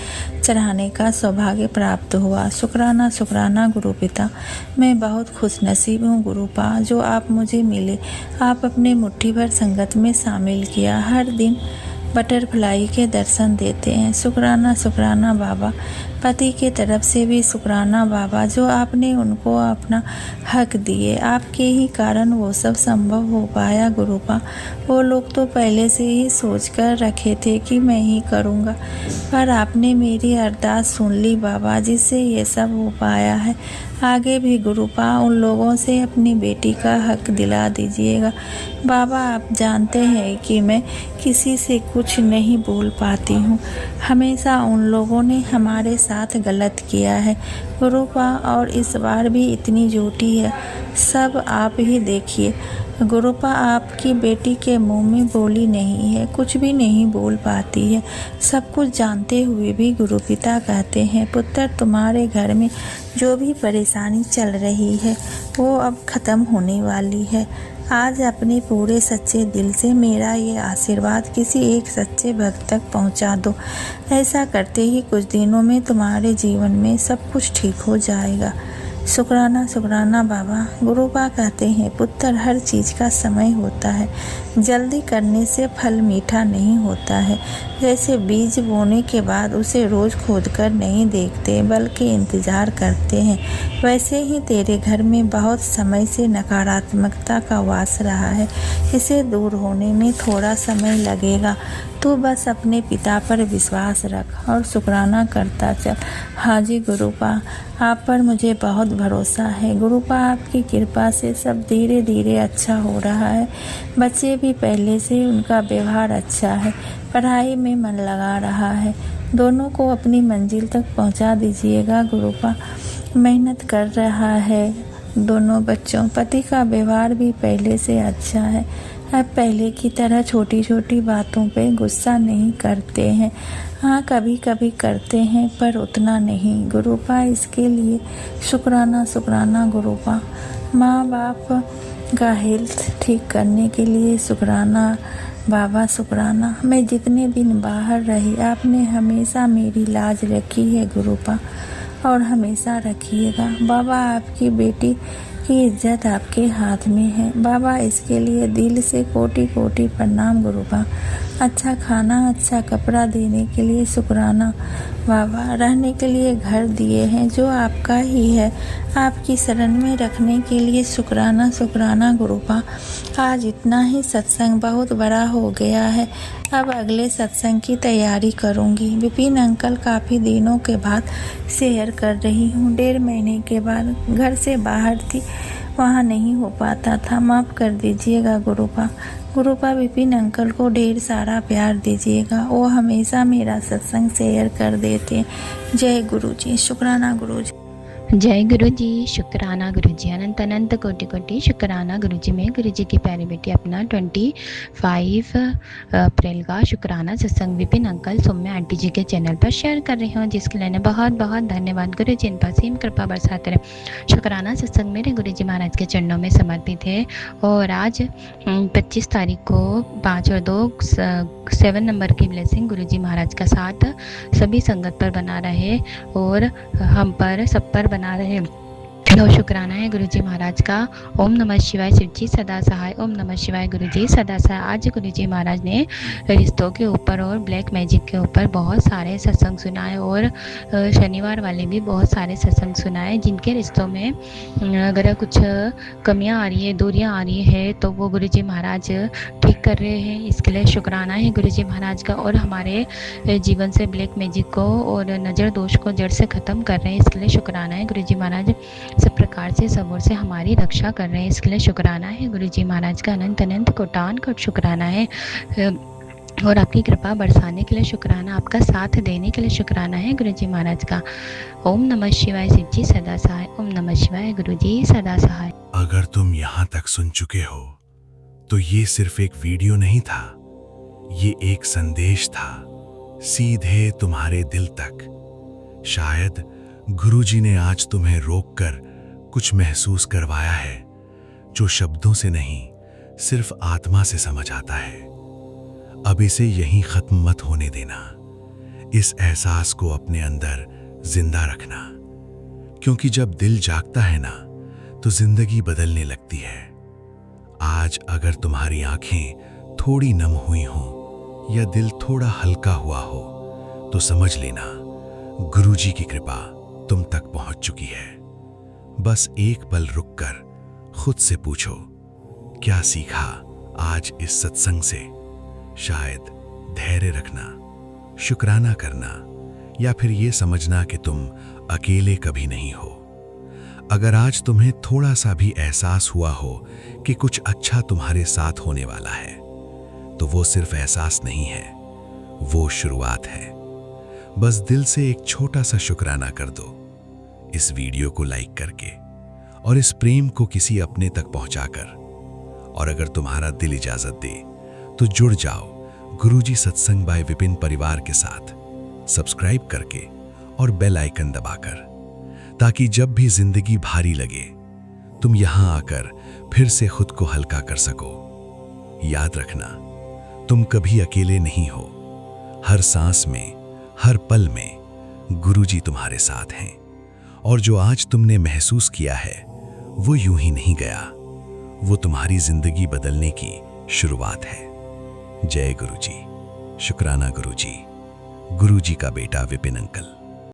चढ़ाने का सौभाग्य प्राप्त हुआ। शुक्राना शुक्राना गुरु पिता। मैं बहुत खुशनसीब हूँ गुरुपा, जो आप मुझे मिले, आप अपने मुट्ठी भर संगत में शामिल किया। हर दिन बटरफ्लाई के दर्शन देते हैं। शुक्राना शुक्राना बाबा। पति के तरफ से भी शुक्राना बाबा, जो आपने उनको अपना हक दिए, आपके ही कारण वो सब संभव हो पाया गुरुपा। वो लोग तो पहले से ही सोच कर रखे थे कि मैं ही करूँगा, पर आपने मेरी अरदास सुन ली बाबा, जिससे ये सब हो पाया है। आगे भी गुरुपा उन लोगों से अपनी बेटी का हक दिला दीजिएगा बाबा। आप जानते हैं कि मैं किसी से कुछ नहीं बोल पाती हूँ, हमेशा उन लोगों ने हमारे साथ गलत किया है गुरुपा, और इस बार भी इतनी झूठी है। सब आप ही देखिए गुरुपा, आपकी बेटी के मुंह में बोली नहीं है, कुछ भी नहीं बोल पाती है। सब कुछ जानते हुए भी गुरुपिता कहते हैं, पुत्र तुम्हारे घर में जो भी परेशानी चल रही है वो अब ख़त्म होने वाली है। आज अपने पूरे सच्चे दिल से मेरा ये आशीर्वाद किसी एक सच्चे भक्त तक पहुंचा दो। ऐसा करते ही कुछ दिनों में तुम्हारे जीवन में सब कुछ ठीक हो जाएगा। शुक्राना शुक्राना बाबा। गुरुपा कहते हैं, पुत्र हर चीज़ का समय होता है, जल्दी करने से फल मीठा नहीं होता है। जैसे बीज बोने के बाद उसे रोज़ खोदकर नहीं देखते, बल्कि इंतज़ार करते हैं, वैसे ही तेरे घर में बहुत समय से नकारात्मकता का वास रहा है। इसे दूर होने में थोड़ा समय लगेगा। तो बस अपने पिता पर विश्वास रख और शुक्राना करता चल। हाँ जी गुरुपा, आप पर मुझे बहुत भरोसा है गुरुपा। आपकी कृपा से सब धीरे धीरे अच्छा हो रहा है। बच्चे भी पहले से उनका व्यवहार अच्छा है, पढ़ाई में मन लगा रहा है। दोनों को अपनी मंजिल तक पहुंचा दीजिएगा गुरुपा। मेहनत कर रहा है दोनों बच्चों। पति का व्यवहार भी पहले से अच्छा है, अब पहले की तरह छोटी छोटी बातों पे गुस्सा नहीं करते हैं। हाँ, कभी कभी करते हैं, पर उतना नहीं गुरुपा। इसके लिए शुक्राना शुक्राना गुरुपा। माँ बाप का हेल्थ ठीक करने के लिए शुक्राना बाबा, शुक्राना। मैं जितने दिन बाहर रही, आपने हमेशा मेरी लाज रखी है गुरुपा, और हमेशा रखिएगा बाबा। आपकी बेटी की इज्जत आपके हाथ में है बाबा, इसके लिए दिल से कोटि कोटि प्रणाम गुरुपा। अच्छा खाना, अच्छा कपड़ा देने के लिए शुक्राना बाबा। रहने के लिए घर दिए हैं जो आपका ही है, आपकी शरण में रखने के लिए शुक्राना शुक्राना गुरुपा। आज इतना ही, सत्संग बहुत बड़ा हो गया है, अब अगले सत्संग की तैयारी करूंगी। विपिन अंकल काफ़ी दिनों के बाद शेयर कर रही हूँ। 1.5 महीने के बाद घर से बाहर थी, वहाँ नहीं हो पाता था, माफ़ कर दीजिएगा गुरुपा। गुरुपा विपिन अंकल को ढेर सारा प्यार दीजिएगा, वो हमेशा मेरा सत्संग शेयर कर देते हैं। जय गुरु जी, शुक्राना गुरु जी। जय गुरु जी, शुक्राना गुरु जी, अनंत अनंत कोटि कोटि शुक्राना गुरु जी। मैं गुरु जी की प्यारी बेटी अपना 25 अप्रैल का शुक्राना सत्संग विपिन अंकल सौम्या आंटी जी के चैनल पर शेयर कर रही हूँ, जिसके लिए बहुत बहुत धन्यवाद। गुरु जी इन पर सेम कृपा बरसाते रहे। शुक्राना सत्संग मेरे गुरु जी महाराज के चरणों में समर्पित है और आज 25 तारीख को 5 और 2 7 नंबर की ब्लेसिंग गुरु जी महाराज का साथ सभी संगत पर बना रहे और हम पर सब पर बना रहे। लो शुक्राना है गुरु जी महाराज का। ओम नमः शिवाय शिव जी सदा सहाय। ओम नमः शिवाय गुरु जी सदा सहाय। आज गुरु जी महाराज ने रिश्तों के ऊपर और ब्लैक मैजिक के ऊपर बहुत सारे सत्संग सुनाए और शनिवार वाले भी बहुत सारे सत्संग सुनाए। जिनके रिश्तों में अगर कुछ कमियां आ रही है, दूरियां आ रही है, तो वो गुरु जी महाराज ठीक कर रहे हैं। इसके लिए शुक्राना है गुरु जी महाराज का। और हमारे जीवन से ब्लैक मैजिक को और नज़र दोष को जड़ से ख़त्म कर रहे हैं। इसके लिए शुक्राना है गुरु जी महाराज। सब प्रकार से सब ओर से हमारी रक्षा कर रहे हैं। इसके लिए शुक्राना है गुरु जी महाराज का। अनंत अनंत कोटान कोट शुक्राना है और आपकी कृपा बरसाने के लिए शुक्राना, आपका साथ देने के लिए शुक्राना है गुरु जी महाराज का। ओम नमः शिवाय शिव जी सदा सहाय। ओम नमः शिवाय गुरु जी सदा सहाय। अगर तुम यहाँ तक सुन चुके हो तो ये सिर्फ एक वीडियो नहीं था, ये एक संदेश था सीधे तुम्हारे दिल तक। शायद गुरुजी ने आज तुम्हें रोककर कुछ महसूस करवाया है जो शब्दों से नहीं, सिर्फ आत्मा से समझ आता है। अब इसे यहीं खत्म मत होने देना। इस एहसास को अपने अंदर जिंदा रखना, क्योंकि जब दिल जागता है ना तो जिंदगी बदलने लगती है। आज अगर तुम्हारी आंखें थोड़ी नम हुई हों या दिल थोड़ा हल्का हुआ हो तो समझ लेना गुरुजी की कृपा तुम तक पहुंच चुकी है। बस एक पल रुककर खुद से पूछो, क्या सीखा आज इस सत्संग से? शायद धैर्य रखना, शुक्राना करना, या फिर ये समझना कि तुम अकेले कभी नहीं हो। अगर आज तुम्हें थोड़ा सा भी एहसास हुआ हो कि कुछ अच्छा तुम्हारे साथ होने वाला है, तो वो सिर्फ एहसास नहीं है, वो शुरुआत है। बस दिल से एक छोटा सा शुक्राना कर दो, इस वीडियो को लाइक करके और इस प्रेम को किसी अपने तक पहुंचाकर। और अगर तुम्हारा दिल इजाजत दे तो जुड़ जाओ गुरुजी सत्संग बाय विपिन परिवार के साथ, सब्सक्राइब करके और बेल आइकन दबाकर, ताकि जब भी जिंदगी भारी लगे तुम यहां आकर फिर से खुद को हल्का कर सको। याद रखना, तुम कभी अकेले नहीं हो। हर सांस में, हर पल में गुरुजी तुम्हारे साथ हैं। और जो आज तुमने महसूस किया है वो यूं ही नहीं गया, वो तुम्हारी जिंदगी बदलने की शुरुआत है। जय गुरुजी, शुक्राना गुरुजी, गुरुजी का बेटा विपिन अंकल।